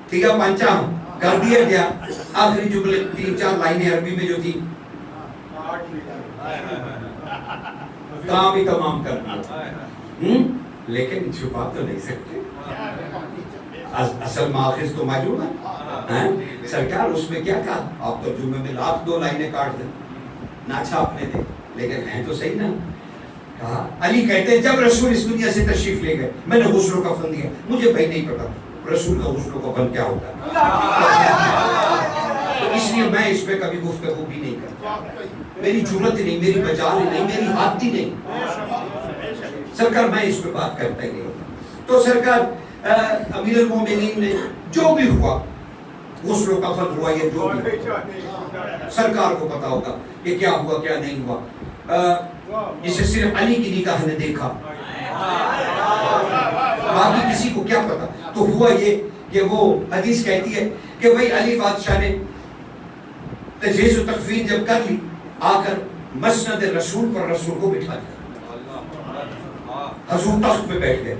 تیگا پانچا کر دیا گیا، آخری جملے 3-4 لائنیں عربی میں جو تھی کام ہی تمام کر دیا، لیکن چھپا تو نہیں سکتے، اصل ماخذ تو موجود ہے۔ سرکار اس میں کیا کہا، آپ ترجمے میں 1,00,000 لائنیں کاٹ دیں، نہ چھاپنے دیں، لیکن ہیں تو صحیح نا۔ کہا علی کہتے ہیں جب رسول اس دنیا سے تشریف لے گئے میں نے غسل و کفن دیا، مجھے بھائی نہیں پتا رسول کا غسل و کفن کیا ہوتا ہے، تو اس لیے میں اس پہ کبھی گفتگو بھی نہیں کرتا، میری جرت نہیں، میری مجال نہیں، میری حد ہی نہیں، سرکار میں اس پہ بات کرتا ہی نہیں ہوتا۔ تو سرکار امیر المومنین نے جو بھی ہوا غسل و کفن ہوا یا جو بھی ہوا، سرکار کو پتا ہوگا کہ کیا ہوا کیا نہیں ہوا، جسے صرف علی کی نگاہ نے دیکھا، باقی کسی کو کیا پتا۔ تو ہوا یہ کہ وہ حدیث کہتی ہے کہ بھئی علی بادشاہ نے تجہیز و تکفین جب کر لی، آ کر مسند رسول پر رسول کو بٹھا دیا، حضور تخت پہ بیٹھ گئے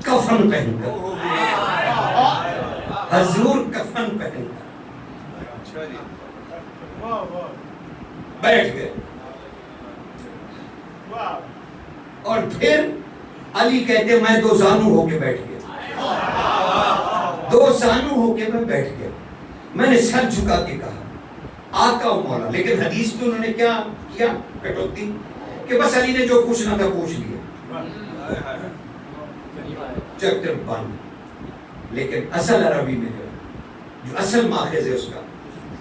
کفن پہن کر، حضور کفن پہن کر بیٹھ گئے، اور پھر علی کہتے میں دو زانو ہو کے بیٹھ گیا، دو زانو ہو کے میں بیٹھ گیا، میں نے سر جھکا کے کہا آقا و مولا. لیکن حدیث میں انہوں نے کیا کیا کٹوتی کہ بس علی نے جو پوچھنا تھا پوچھ لیا، چیپٹر بند. لیکن اصل عربی میں جو اصل ماخذ ہے اس کا،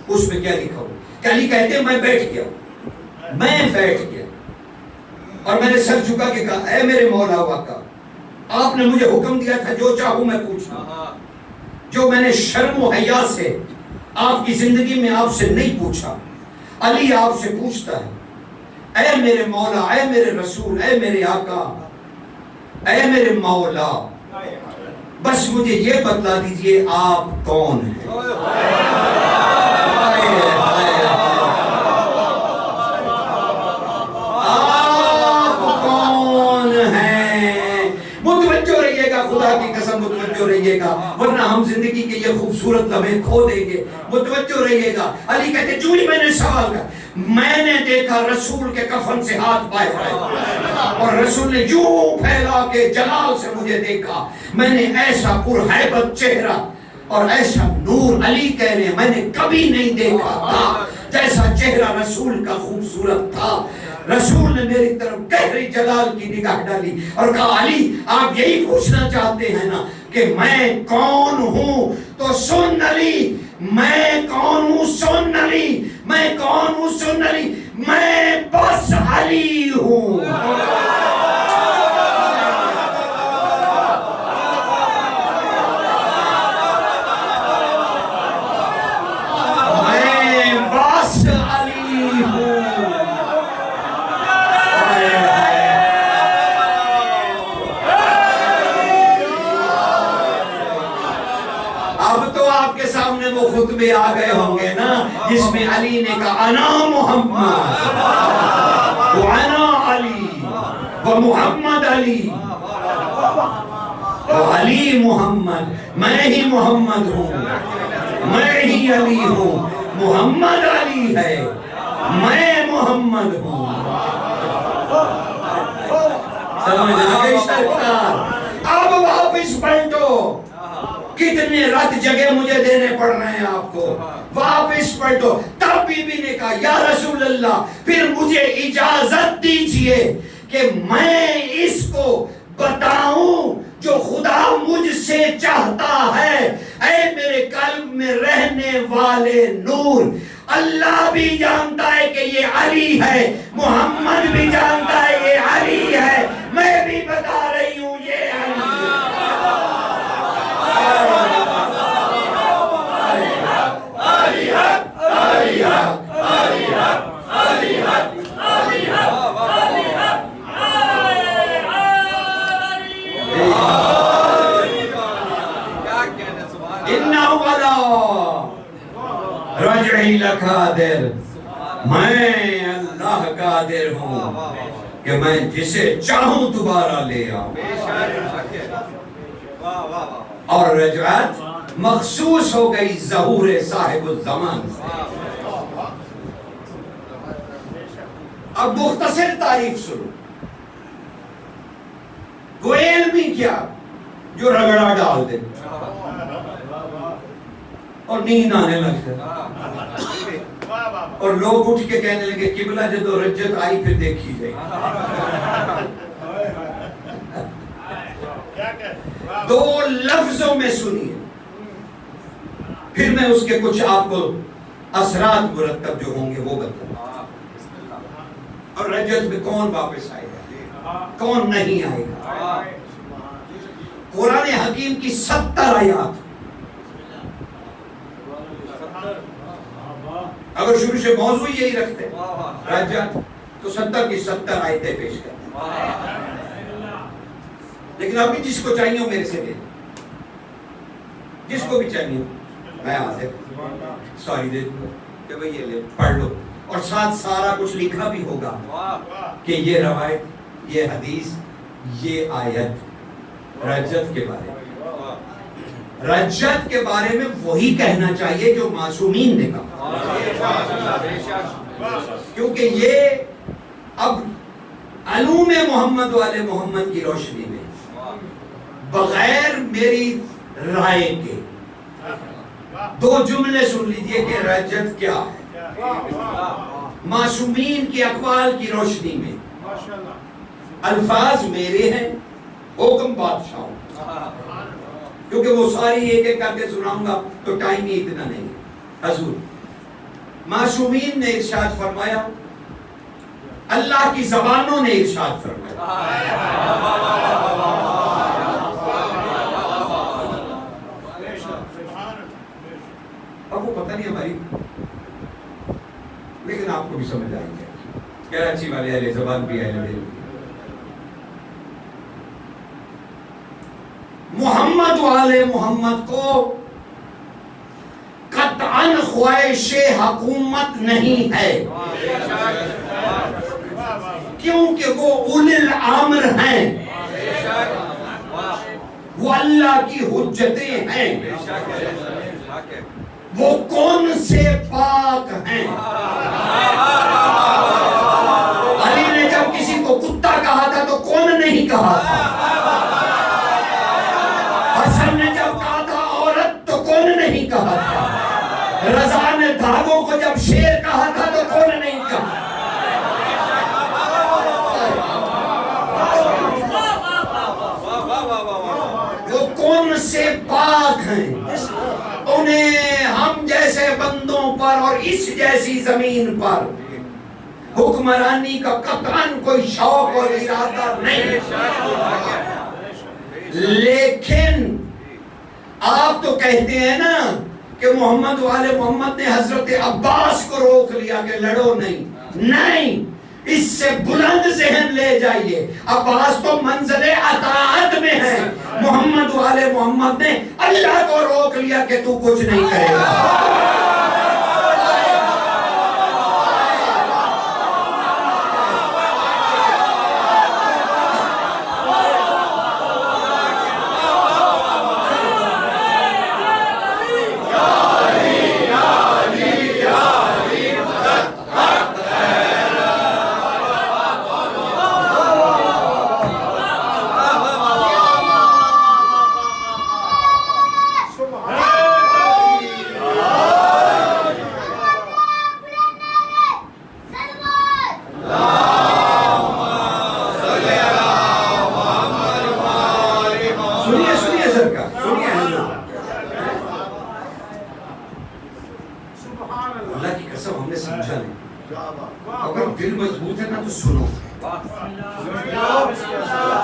اس میں کیا لکھا ہو کہ علی کہتے ہیں میں بیٹھ گیا اور میں نے سر جھکا کے کہا اے میرے مولا و آقا، آپ نے مجھے حکم دیا تھا جو چاہوں میں پوچھوں، جو میں نے شرم و حیا سے آپ کی زندگی میں آپ سے نہیں پوچھا، علی آپ سے پوچھتا ہے اے میرے مولا، اے میرے رسول، اے میرے آقا، اے میرے مولا، بس مجھے یہ بتلا دیجئے آپ کون ہیں. آپ کون ہیں؟ متوجہ رہیے گا، خدا کی قسم متوجہ رہیے گا، ورنہ ہم زندگی کے یہ خوبصورت لمحے کھو دیں گے. متوجہ رہیے گا. علی کہتے جو ہی میں نے سوال کیا، میں نے دیکھا رسول کے کفن سے ہاتھ باہر آئے اور رسول نے یوں پھیلا کے جلال سے مجھے دیکھا. میں نے ایسا پرہیبت چہرہ اور ایسا نور، علی کہہ رہے ہیں، میں نے کبھی نہیں دیکھا تھا جیسا چہرہ رسول کا خوبصورت تھا. رسول نے میری طرف گہری جلال کی نگاہ ڈالی اور کہا علی آپ یہی پوچھنا چاہتے ہیں نا کہ میں کون ہوں؟ تو سن علی، میں کون ہوں سن علی، میں کون ہوں سن علی، میں بس علی ہوں. میں بس علی ہوں. اب تو آپ کے سامنے وہ خطبے آ گئے ہوں گے نا جس میں علی نے کہا انا محمد وانا علی ومحمد علی وعلی محمد، میں ہی محمد ہوں، میں ہی علی ہوں، محمد علی ہے، میں محمد ہوں. سمجھ آ گئی سرکار؟ اب واپس پلٹو، کتنے رت جگہ مجھے دینے پڑ رہے ہیں آپ کو، واپس پلٹو. تب بی بی نے کہا یا رسول اللہ پھر مجھے اجازت دیجئے کہ میں اس کو بتاؤں جو خدا مجھ سے چاہتا ہے. اے میرے قلب میں رہنے والے نور، اللہ بھی جانتا ہے کہ یہ علی ہے، محمد بھی جانتا ہے یہ علی ہے، میں بھی بتا رہی ہوں یہ علی ہے. رجعی لقادر، میں اللہ قادر ہوں کہ میں جسے چاہوں دوبارہ لے آؤں. اور رجعت مخصوص ہو گئی ظہور صاحب الزمان سے. اب مختصر تعریف سنو. کوئی علمی کیا جو رگڑا ڈال دے اور نیند آنے لگتا اور لوگ اٹھ کے کہنے لگے قبلہ جدو رجت آئی پھر دیکھی جائے. دو لفظوں میں سنیے، پھر میں اس کے کچھ آپ کو اثرات مرتب جو ہوں گے وہ بتاؤں. اور رجت میں کون واپس آئے گا، کون نہیں آئے گا. قرآن حکیم کی 70 آیات، اگر شروع سے موضوع یہی رکھتے رجت تو 70 کی 70 آیتیں پیش کرتے. لیکن ابھی جس کو چاہیے ہو میرے سے لے، جس کو بھی چاہیے ہو میں حاضر، سوری دے دوں کہ بھئی یہ لے پڑھ لو. اور ساتھ سارا کچھ لکھا بھی ہوگا کہ یہ روایت، یہ حدیث، یہ آیت رجت کے بارے میں، رجت کے بارے میں وہی کہنا چاہیے جو معصومین نے کہا. کیونکہ یہ اب علوم محمد والے محمد کی روشنی میں بغیر میری رائے کے دو جملے سن لیجئے کہ رجت کیا ہے. معصومین کی اقوال کی روشنی میں الفاظ میرے ہیں، حکم بادشاہوں. کیونکہ وہ ساری ایک ایک کر کے سناؤں گا تو ٹائم ہی اتنا نہیں ہے. حضور معصومین نے ارشاد فرمایا، اللہ کی زبانوں نے ارشاد فرمایا. اب وہ پتہ نہیں ہماری، لیکن آپ کو بھی سمجھ آئیں گے. کراچی والے اہل زبان بھی اہل دل. محمد والے محمد کو قطعاً خواہش حکومت نہیں ہے، کیونکہ وہ اولی الامر ہیں، وہ اللہ کی حجتیں ہیں، وہ کون سے پاک ہیں. علی نے جب کسی کو کتا کہا تھا تو کون نہیں کہا تھا؟ حسن نے جب کہا تھا عورت تو کون نہیں کہا تھا؟ رضا نے دھاگوں کو جب شیر کہا تھا تو کون نہیں کہا؟ وہ کون سے پاک ہیں، انہیں ہم جیسے بندوں پر اور اس جیسی زمین پر حکمرانی کا قطعاً کوئی شوق اور ارادہ نہیں. لیکن آپ تو کہتے ہیں نا کہ محمد والے محمد نے حضرت عباس کو روک لیا کہ لڑو نہیں. اس سے بلند ذہن لے جائیے، عباس تو منزل اطاعت میں ہے، محمد والے محمد نے اللہ کو روک لیا کہ تو کچھ نہیں کرے گا.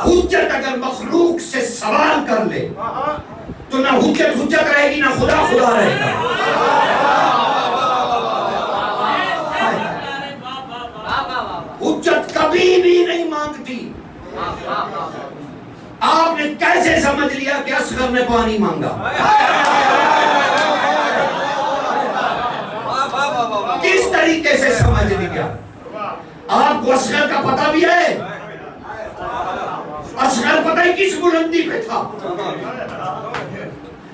حجت اگر مخلوق سے سوال کر لے تو نہ حجت رہے گی، نہ خدا رہے گا. حجت کبھی بھی نہیں مانگتی. آپ نے کیسے سمجھ لیا کہ اصغر نے پانی مانگا؟ کس طریقے سے سمجھ لیا؟ آپ کو اصغر کا پتہ بھی ہے؟ اصغر پتہ ہی کس بلندی پہ تھا؟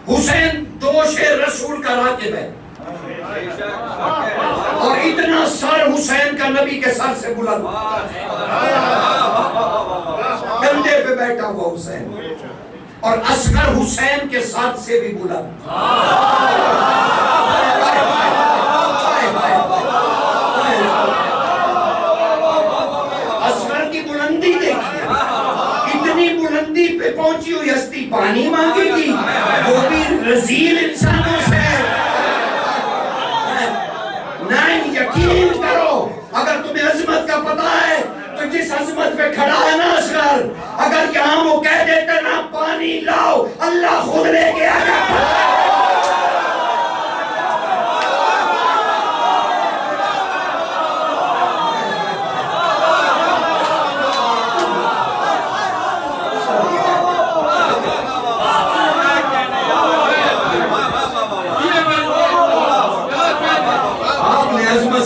حسین دوش رسول کا راکب ہے، اور اتنا سر حسین کا نبی کے سر سے بلند، کندھے پہ بیٹھا ہوا حسین، اور اصغر حسین کے ساتھ سے بھی بلند. اصغر کی بلندی دیکھیے، اتنی بلندی پہ پہنچی ہوئی ہستی پانی مانگے گی، وہ بھی رذیل انسانوں سے. نہیں، یقین کرو، اگر تمہیں عظمت کا پتہ ہے تو جس عظمت پہ کھڑا ہے نا اصغر، اگر یہاں وہ کہہ دیتے نا پانی لاؤ، اللہ خود لے کے آ جاتا.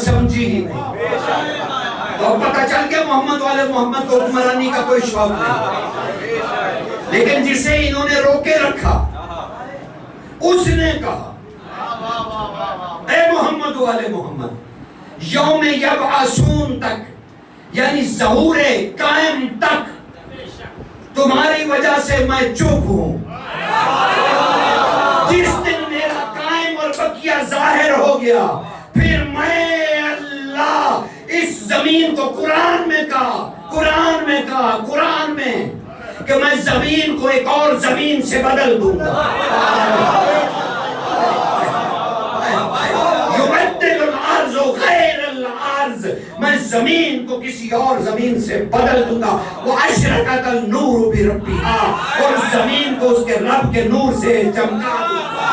سمجھی ہی نہیں، تو پتہ چل گیا محمد والے محمد کو حکمرانی کا کوئی شوق نہیں. لیکن جسے انہوں نے روکے رکھا، اس نے کہا اے محمد والے محمد، یوم یبعثون تک، یعنی ظہور قائم تک تمہاری وجہ سے میں چپ ہوں. جس دن میرا کیا ظاہر ہو گیا. پھر میں اللہ اس زمین کو قرآن میں کہ میں زمین کو ایک اور زمین سے بدل دوں گا. یبدل الارض غیر الارض، میں زمین کو کسی اور زمین سے بدل دوں گا. واشرقت النور بربھا، اور زمین کو اس کے رب کے نور سے چمکا دوں گا.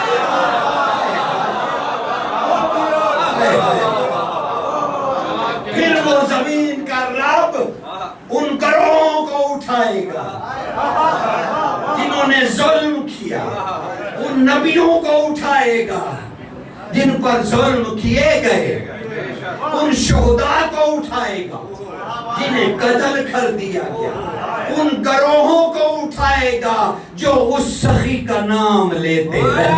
پھر وہ زمین کا رب ان گروہوں کو اٹھائے گا جنہوں نے ظلم کیا، ان نبیوں کو اٹھائے گا جن پر ظلم کیے گئے، ان شہداء کو اٹھائے گا جنہیں قتل کر دیا گیا، ان گروہوں کو اٹھائے گا جو اس سخی کا نام لیتے ہیں.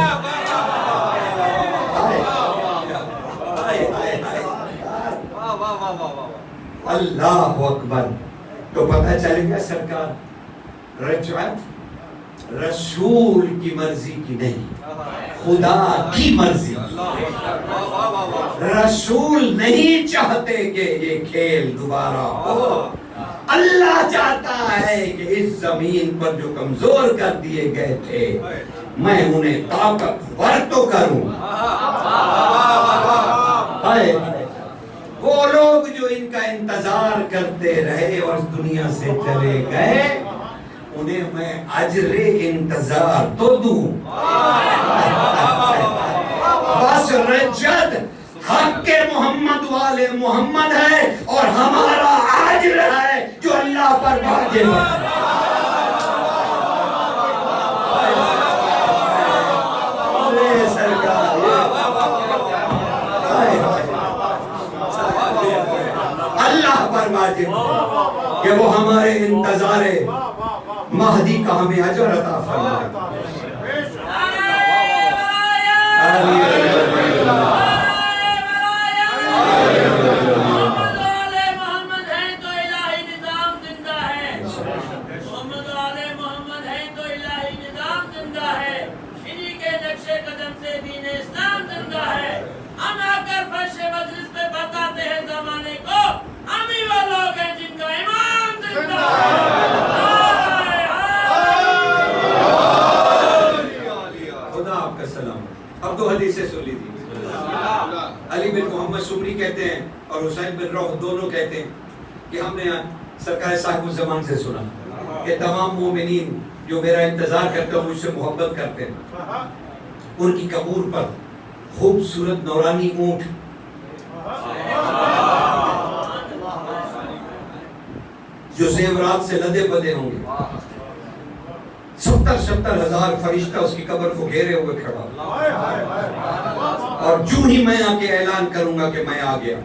اللہ اکبر. تو پتہ چل گیا سرکار، رجعت رسول کی مرضی کی نہیں، خدا کی مرضی. رسول نہیں چاہتے کہ یہ کھیل دوبارہ ہو. اللہ چاہتا ہے کہ اس زمین پر جو کمزور کر دیے گئے تھے میں انہیں طاقتور تو کروں. وہ لوگ جو ان کا انتظار کرتے رہے اور دنیا سے چلے گئے، انہیں میں اجر انتظار تو دوں. بس رجعت حق محمد والے محمد ہے اور ہمارا اجر ہے جو اللہ پر واجب ہے. اللہ پر واجب کہ وہ ہمارے انتظار مہدی کا ہمیں اجر عطا فرمائے. اب دو حدیثیں سن لیجیے. علی بن محمد سمری کہتے ہیں اور حسین بن روح دونوں کہتے ہیں کہ ہم نے سرکار صاحب الزمان سے سنا کہ تمام مومنین جو میرا انتظار کرتے ہیں مجھ سے محبت کرتے ہیں، ان کی قبور پر خوبصورت نورانی اونٹ جو زیورات سے لدے پدے ہوں گے، 70,000 فرشتہ اس کی قبر کو گھیرے ہوئے کھڑا، اور جو ہی میں آ کے اعلان کروں گا کہ میں آ گیا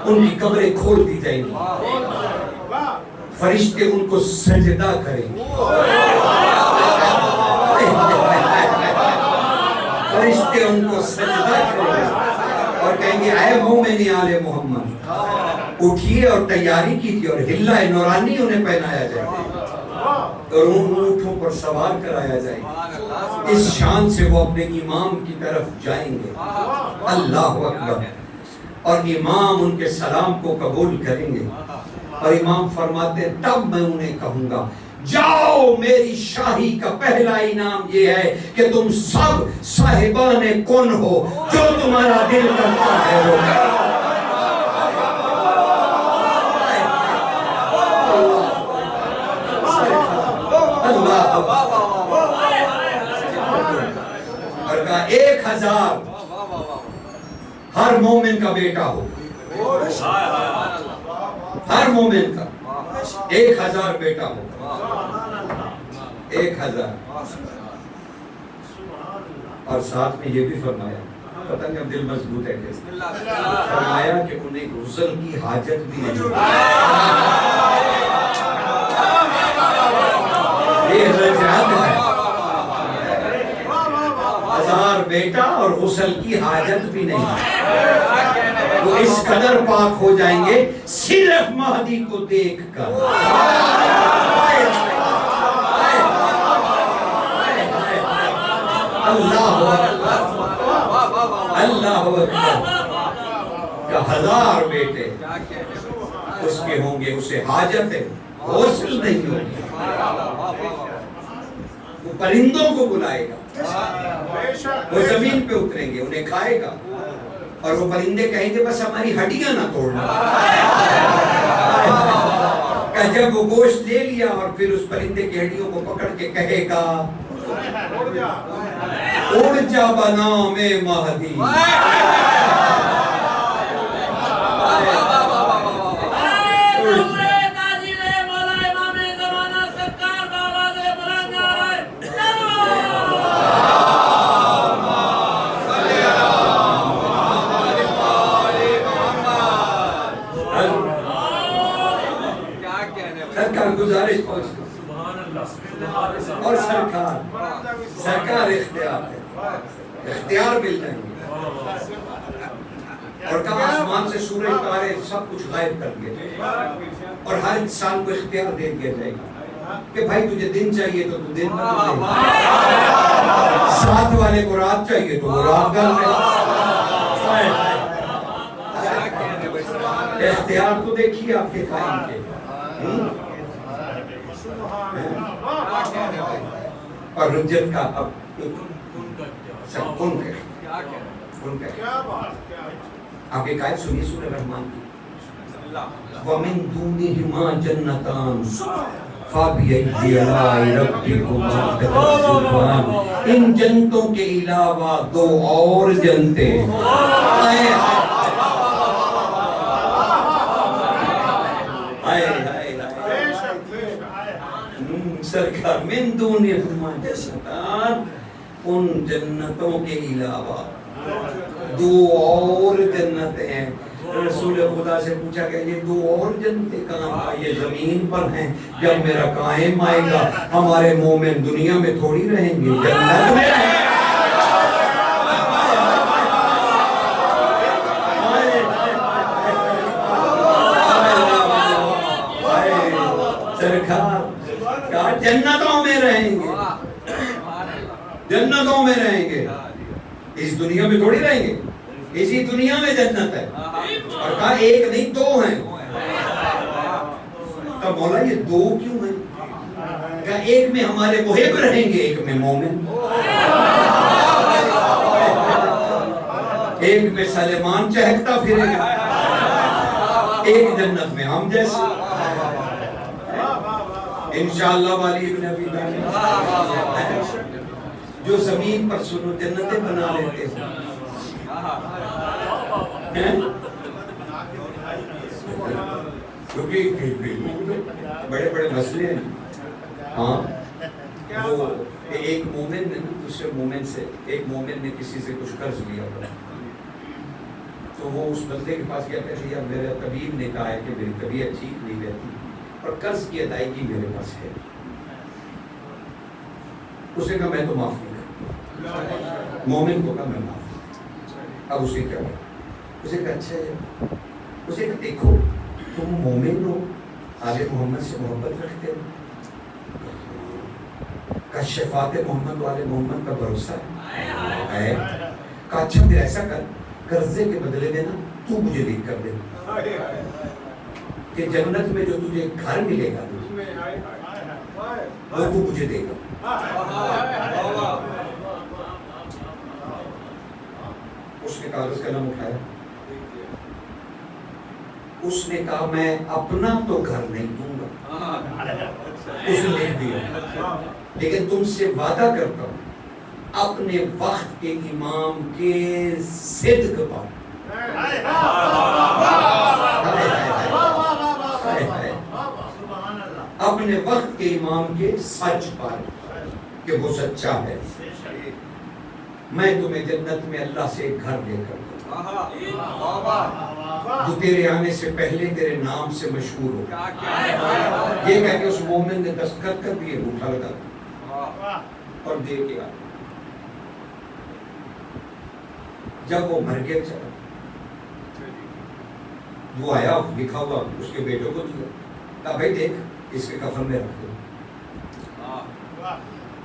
ان کی قبریں کھول دی جائیں گی، فرشتے ان کو سجدہ کریں گے، فرشتے ان کو سجدہ کریں گے اور کہیں گے اے مومن آل محمد اٹھیے، اور تیاری کی تھی اور ہلا نورانی انہیں پہنایا جائے اور اونٹوں پر سوار کرایا جائے گا. اس شان سے وہ اپنے امام کی طرف جائیں گے. اللہ اکبر. اور امام ان کے سلام کو قبول کریں گے اور امام فرماتے ہیں تب میں انہیں کہوں گا جاؤ، میری شاہی کا پہلا انعام یہ ہے کہ تم سب صاحبان کن ہو، جو تمہارا دل کرتا ہے وہ اور کہا 1000 ہر مومن کا بیٹا ہو، ہر مومن کا 1000 بیٹا ہو، 1000. اور ساتھ میں یہ بھی فرمایا، پتہ نہیں اب دل مضبوط ہے کیسے، فرمایا کہ انہیں غسل کی حاجت بھی نہیں. یہ رجعت ہے، 1000 بیٹا اور غسل کی حاجت بھی نہیں. وہ اس قدر پاک ہو جائیں گے صرف مہدی کو دیکھ کر. اللہ اللہ اکبر کیا 1000 بیٹے اس کے ہوں گے، اسے حاجت ہے، غسل نہیں ہوگی، وہ پرندوں کو بلائے گا، وہ زمین پہ اتریں گے، انہیں کھائے گا، اور وہ پرندے کہیں گے بس ہماری ہڈیاں نہ توڑنا۔ کہ جب وہ گوشت لے لیا اور پھر اس پرندے کی ہڈیوں کو پکڑ کے کہے گا اڑ جا بنام مہدی، گزارش اور سرکار اختیار ہے، اختیار مل جائیں گے، اور کہا آسمان سے سورج تارے سب کچھ غائب کر دیا جائے گا، اور ہر انسان کو اختیار دے دیا جائے گا کہ بھائی تجھے دن چاہیے تو تو دن بدل دے، ساتھ والے کو رات چاہیے تو وہ رات کر لے۔ اختیار تو دیکھیے آپ کے قائم کے، اور رجت کا اب سب کن کیا آپ ایک آیت سنیے سورہ رحمان کی، وَمِن دُونِهِمَا جَنَّتَانِ فَبِأَيِّ آلَاءِ رَبِّكُمَا تُكَذِّبَانِ، ان جنتوں کے علاوہ 2 اور جنتیں، سرکار من دونہما جنتان، ان جنتوں کے علاوہ 2 اور جنتیں ہیں۔ رسول خدا سے پوچھا کہ یہ 2 اور جنتیں کہاں؟ یہ زمین پر ہیں، جب میرا قائم آئے گا ہمارے مومن دنیا میں تھوڑی رہیں گے، جنت میں رہیں گے۔ سرکار جنتوں میں رہیں گے، جنتوں میں رہیں گے، اس دنیا میں تھوڑی رہیں گے، اسی دنیا میں جنت ہے، اور کہا 1 نہیں 2 ہیں۔ تو مولا یہ 2 کیوں ہیں؟ کہا 1 میں ہمارے محب رہیں گے، 1 میں مومن، 1 میں سلیمان چہکتا پھرے گا، 1 جنت میں ہم جیسے انشاءاللہ والی ابن ابی طالب جو زمین پر سنو جنتیں بنا لیتے ہیں، کیونکہ بڑے بڑے مسئلے ہیں۔ ہاں وہ ایک مومن نے دوسرے مومن سے، ایک مومن نے کسی سے کچھ قرض لیا ہوا، تو وہ اس بندے کے پاس گیا کہ یار میرے طبیب نے کہا ہے کہ میری طبیعت ٹھیک نہیں رہتی اور قرض کی ادائیگی میرے پاس ہے، اسے کہا میں تو معاف نہیں کرتا، مومن کو کہا میں معاف نہیں کرتا۔ اب اسے کیا کہا؟ اسے کہا اچھا ہے، اسے کہا دیکھو تم مومن ہو، آل محمد سے محبت رکھتے ہو، کہا شفاعت محمد والے محمد کا بھروسہ ہے، کہا اچھا پھر ایسا کر، قرضے کے بدلے میں نا تو مجھے لکھ کر دے کہ جنت میں جو تجھے گھر ملے گا وہ تو مجھے دے گا۔ اس نے کاغذ قلم اٹھایا، اس نے کہا میں اپنا تو گھر نہیں دوں گا، اس نے لکھ دیا، لیکن تم سے وعدہ کرتا ہوں اپنے وقت کے امام کے صدق پر، اپنے وقت کے امام کے سچ پر کہ وہ سچا ہے، میں تمہیں جنت میں اللہ سے ایک گھر دے کر دوں جو تیرے آنے سے پہلے تیرے نام سے مشہور ہو۔ یہ کہہ کے اس مومن نے دستخط کر دیے، اٹھا لگا اور دے کے آیا۔ جب وہ مر گیا چلا، وہ آیا لکھا ہوا اس کے بیٹوں کو دیا، کہا بھائی دیکھ اس کے کفن میں رکھ دو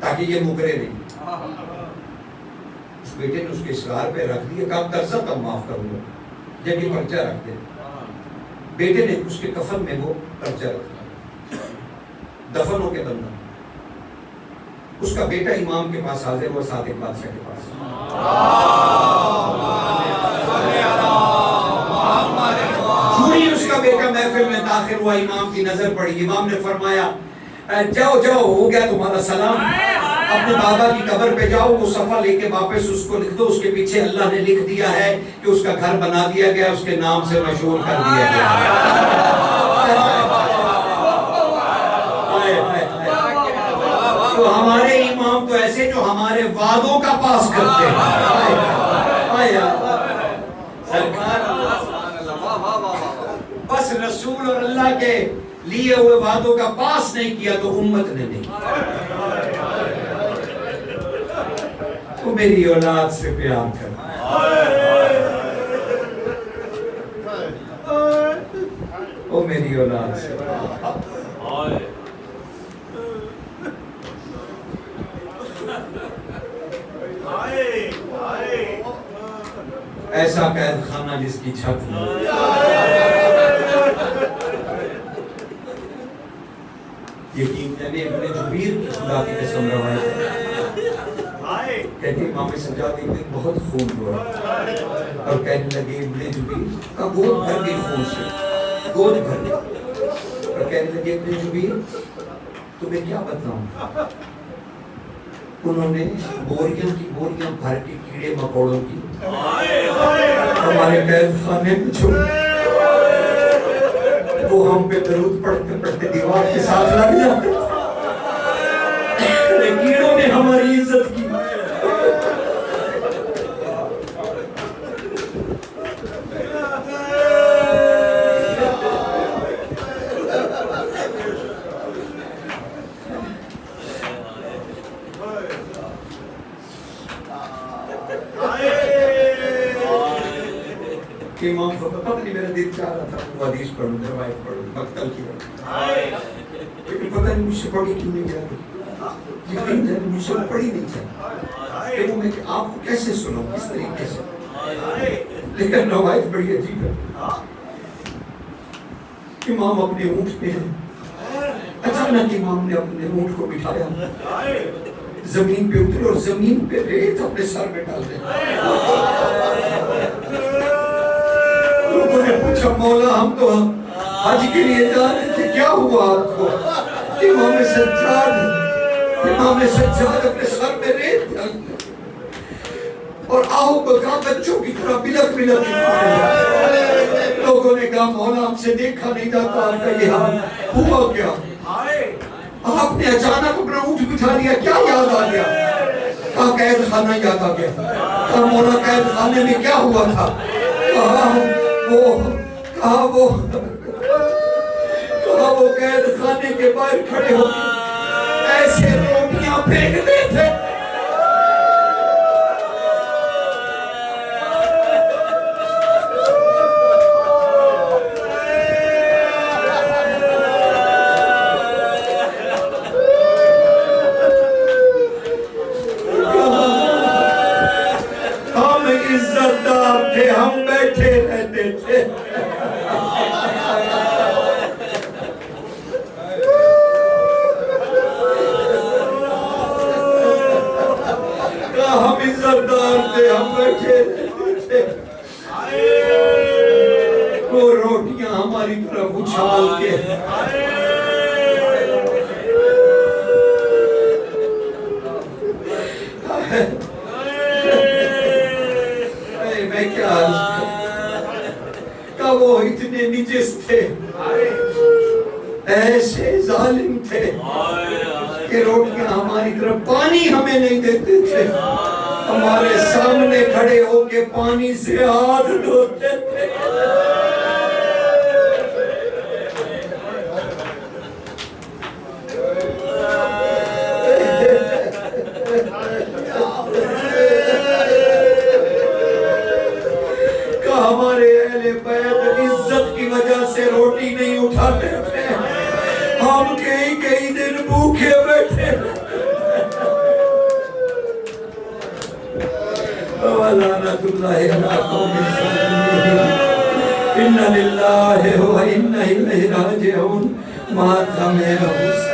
تاکہ یہ مکرے نہیں۔ اس بیٹے نے اس کے اسرار پہ رکھ دیا، کہا قرضہ تب معاف کروں گا جب یہ پرچہ رکھ دے۔ بیٹے نے اس کے کفن میں وہ پرچہ رکھا، دفن ہو کے بندہ۔ اس کا بیٹا امام کے پاس حاضر ہوا، صادق بادشاہ کے پاس۔ چوری اس کا بیٹا محفل میں داخل ہوا، امام کی نظر پڑی، امام نے فرمایا جاؤ جاؤ ہو گیا تمہارا سلام، اپنے بابا کی قبر پہ جاؤ، وہ صفحہ لے کے واپس اس کو لکھ دو، اس کے پیچھے اللہ نے لکھ دیا ہے کہ اس کا گھر بنا دیا گیا، اس کے نام سے مشہور کر دیا گیا۔ تو ہمارے امام تو ایسے جو ہمارے وعدوں کا پاس کرتے ہیں۔ بس رسول اور اللہ کے لیے ہوئے وعدوں کا پاس نہیں کیا تو امت نے نہیں۔ تو میری اولاد سے پیار کر، او میری اولاد سے ایسا قید خانہ جس کی چھت نہیں۔ یقین جانے ابن جبیر کی خدا کی قسم روایت ہے، کہتے امام سجاد ایک دن بہت خون ہوا اور کہنے لگے ابن جبیر کا گود بھر گئی خون سے، گود بھر گئی، اور کہنے لگے ابن جبیر تمہیں کیا بتاؤں؟ انہوں نے بوریاں کی بوریاں بھر کے کیڑے مکوڑوں کی ہمارے قید خانے میں چھوڑ، وہ ہم پہ درود پڑھتے پڑھتے دیوار کے ساتھ لگ جاتے، کیڑوں نے ہماری عزت کی۔ امام پتہ نہیں میرا دل چاہ رہا تھا وہ حدیث پڑھوں، روایت پڑھوں، مقتل کی روایت، لیکن پتہ نہیں مجھ سے پڑھی کیوں نہیں جاتی، یقین ہے مجھ سے پڑھی نہیں جاتی، کہ وہ میں آپ کو کیسے سنوں کس طریقے سے، لیکن روایت بڑی عجیب ہے۔ امام اپنے اونٹ پہ ہیں، اچانک امام نے اپنے اونٹ کو بٹھایا، زمین پہ اترے اور زمین پہ ریت اپنے سر میں ڈال دے۔ لوگوں نے پوچھا مولا ہم تو حج کے لیے جا رہے تھے، کیا ہوا آپ کو؟ امام سجاد اپنے سر میں ریت ڈال دے اور آہو بکا بچوں کی طرح بلک بلک کی پڑے۔ لوگوں نے کہا مولا ہم سے دیکھا نہیں جاتا آپ کا یہ حال، ہوا کیا؟ آپ نے اچانک اپنا اونٹ بٹھا لیا، کیا یاد آ گیا؟ کہا قید خانہ یاد آ گیا۔ کہا مولا قید خانے میں کیا ہوا تھا؟ کہا وہ قید خانے کے باہر کھڑے ہو ایسے روٹیاں پھینکتے تھے، ہم عزت دار تھے، ہم بیٹھے رہتے تھے۔ ہم عزت دار تھے، ہم بیٹھے رہتے تھے، وہ روٹیاں ہماری طرف اچھال کے میں کیا عرض کروں کہ وہ اتنے نجس تھے، ایسے ظالم تھے کہ روٹیاں ہماری طرف پانی ہمیں نہیں دیتے تھے، ہمارے سامنے کھڑے ہو کے پانی سے ہاتھ دھوتے تھے۔ ہمارے اہل بیت عزت کی وجہ سے روٹی نہیں اٹھاتے تھے، ہم کئی دن بھوکے بیٹھے۔ ولعنة الله على قوم الظالمين إن لله وإنا إليه راجعون ماتم حسین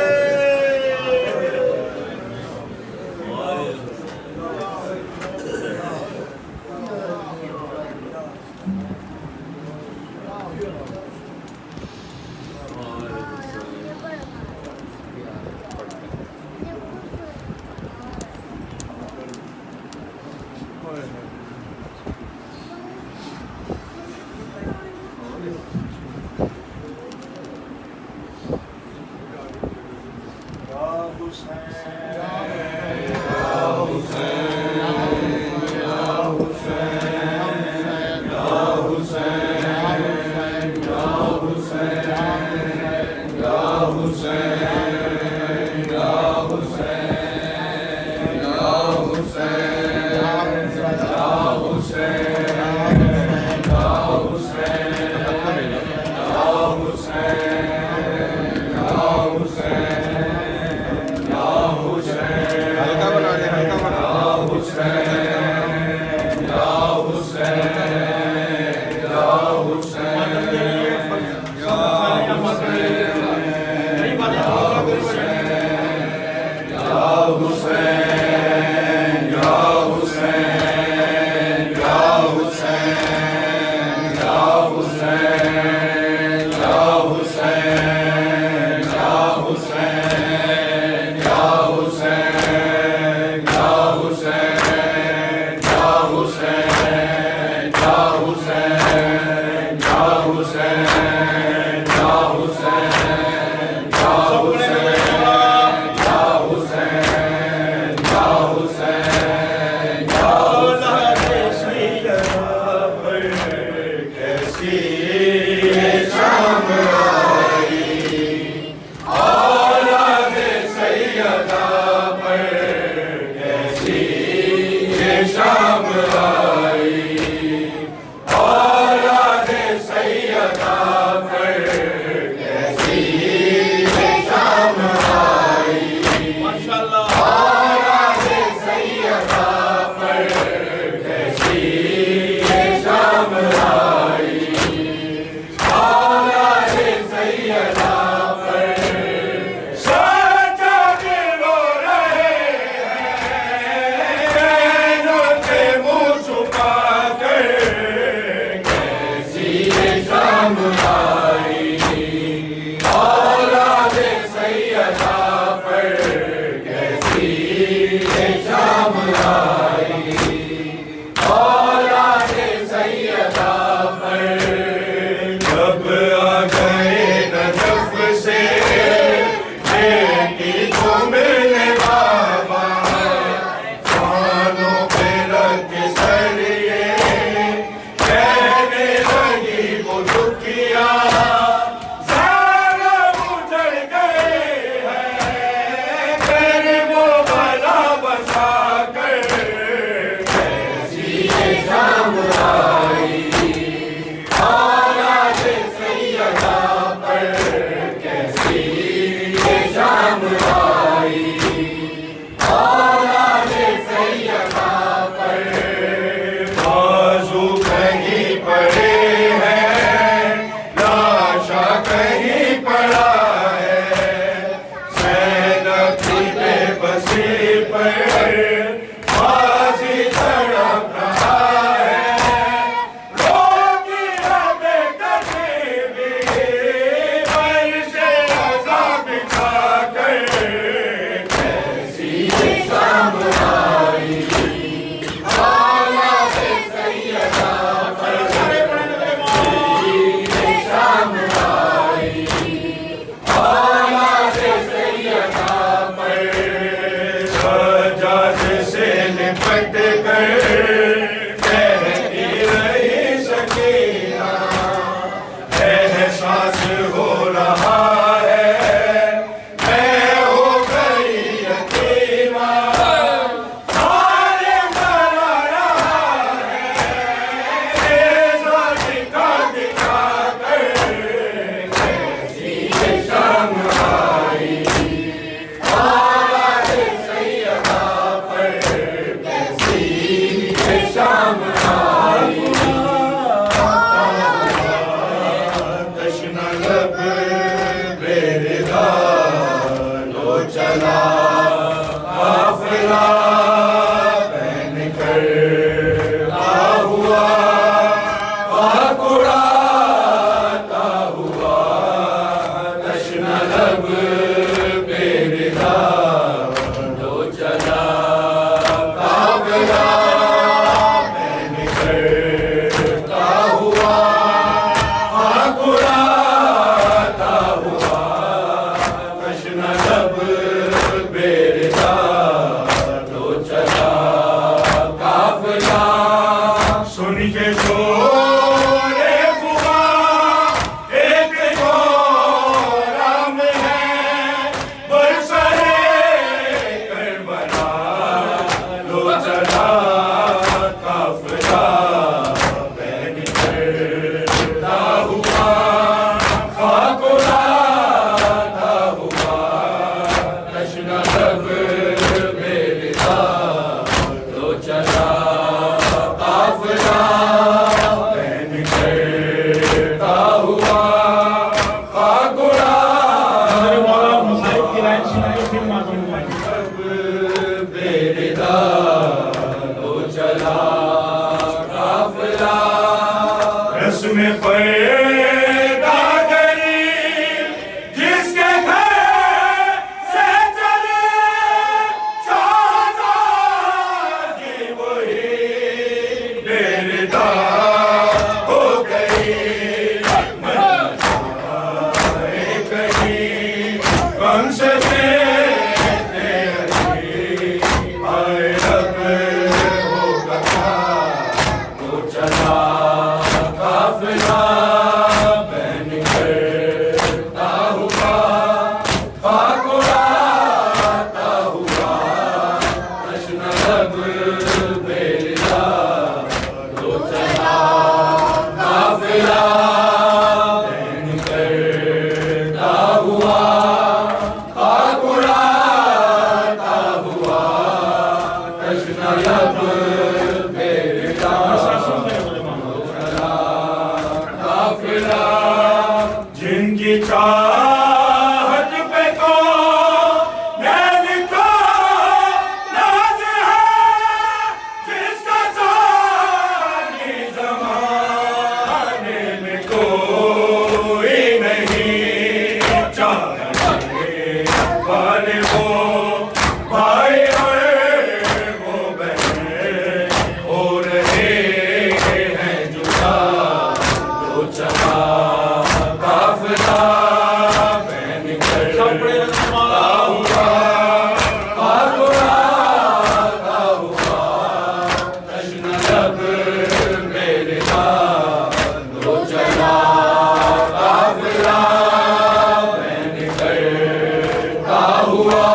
شام آئی تشنہ لب بیردا لو چلا قافلہ بین کرتا ہوا خاک اڑاتا ہوا تشنہ لب بیردا لو چلا قافلہ بین کرتا ہوا خاک اڑاتا ہوا تشنہ لب بیردا لو چلا قافلہ سن کے شور فغاں ایک گورم ہے برسرے کربلا لو چلا قافلہ بین کرتا ہوا خاک اڑاتا ہوا تشنہ لب بیردا لو چلا قافلہ بین کرتا ہوا خاک ہمارے مولا اڑاتا مصائب کی لائن سنائیے پھر معذور ہوئے بیردا لو چلا قافلہ رسم پیدا کری جس کے گھر سے چلے شہزادی وہی بیردا ہو گئی کہیں غم سے آئے رب ہوگا کیا تو چلا قافلہ بین کرتا ہوا خاک اڑاتا ہوا تشنہ لب بیردا لو چلا قافلہ بین کرتا ہوا خاک اڑاتا ہوا تشنہ لب بیردا قافلہ جن کی چاہت پہ کو نین کا ناز ہے جس کا ثانی زمانے میں کوئی نہیں چاہنے والے وہ بھائی اور وہ بہن ہو رہے ہیں جدا لو چلا قافلہ بین کرتا ہوا خاک اڑاتا ہوا تشنہ لب بیردا لو چلا قافلہ بین کرتا ہوا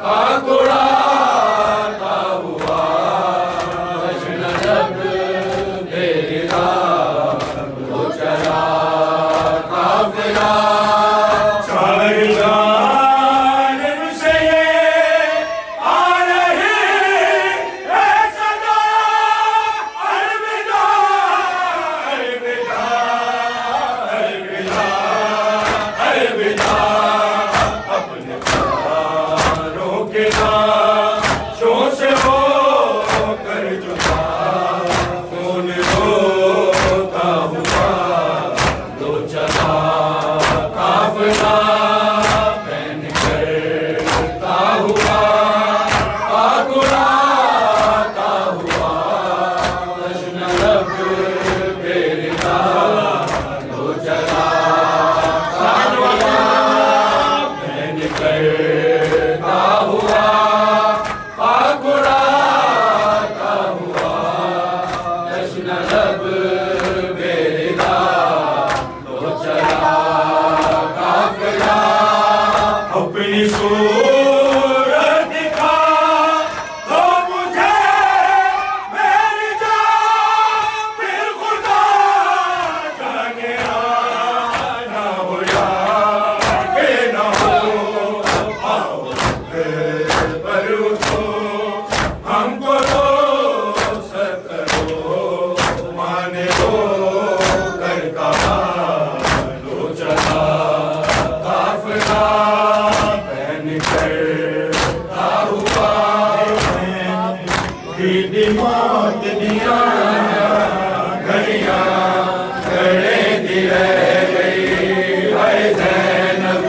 خاک اڑاتا ہوا تشنہ لب بیردا لو چلا قافلہ چار جانب سے یہ آ رہی ہے صدا موت دیا گھڑیاں گھڑے دی رہ گئی ہے زینب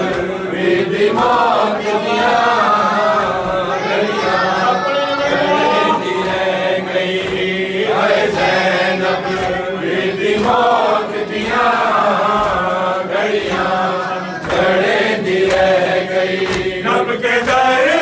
بی بی موت دیا گھڑیاں گھڑے دی رہ گئی ہے زینب بی بی موت دیا گھڑیاں گھڑے دی رہ گئی نب کے در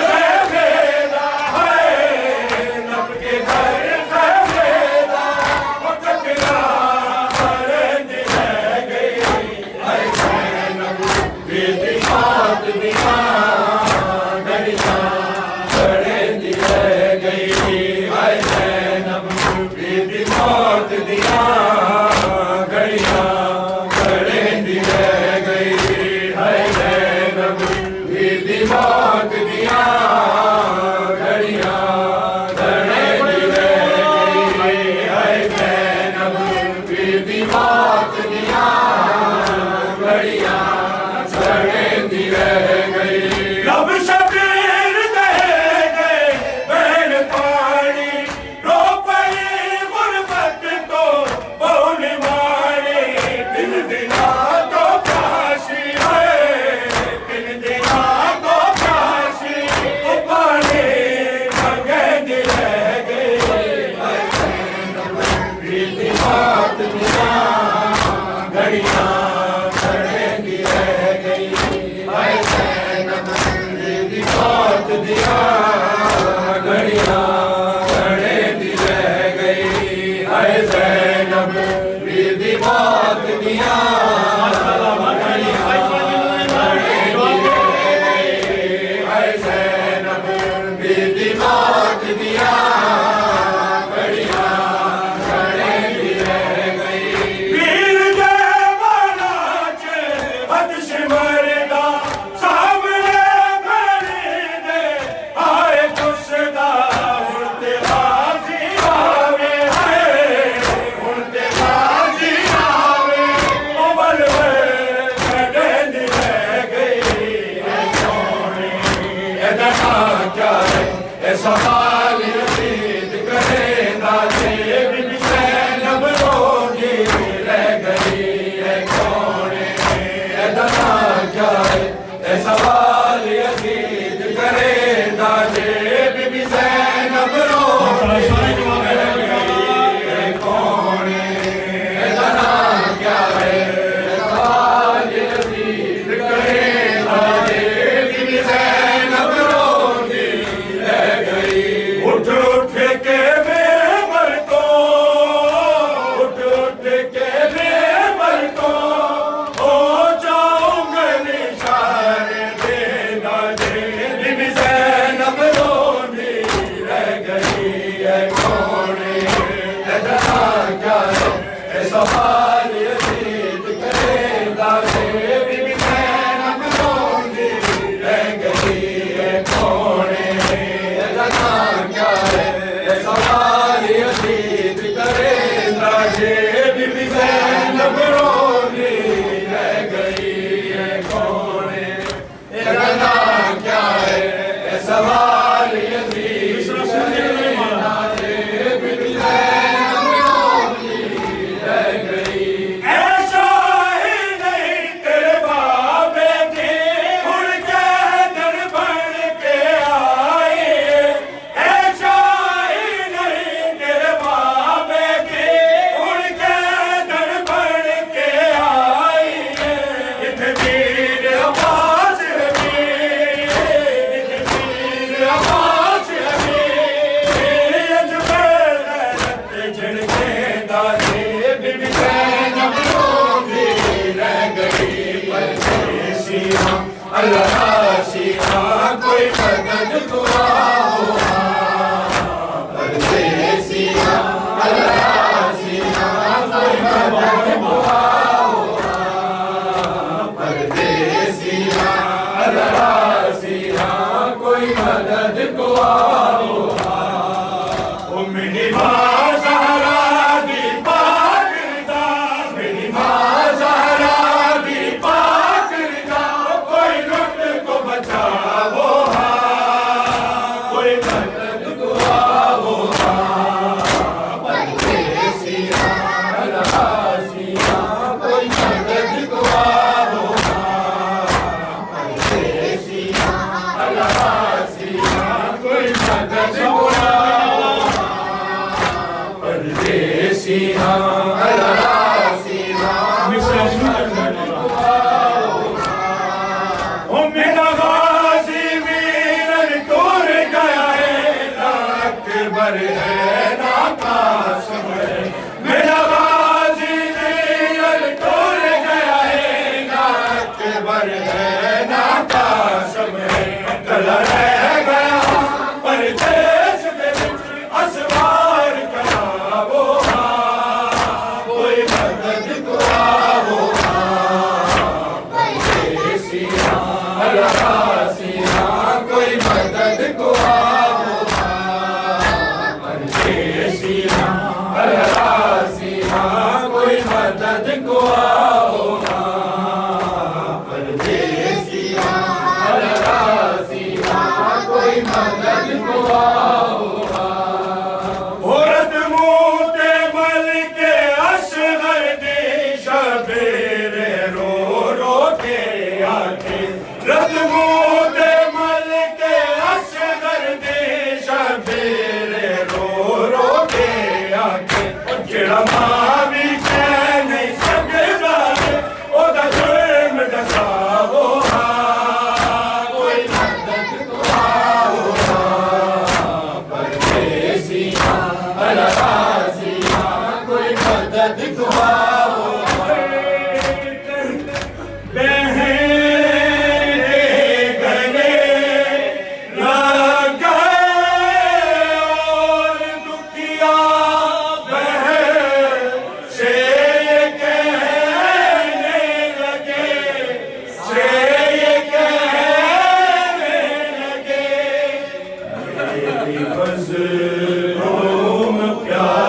مظلوم پیار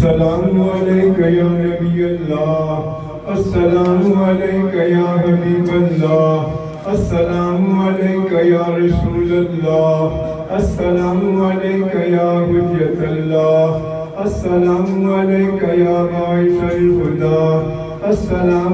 السلام علیک یا نبی اللہ، السلام علیک یا حبیب اللہ، السلام علیک یا رسول اللہ، السلام علیک یا حجت اللہ، السلام علیک یا باعث الہدی، السلام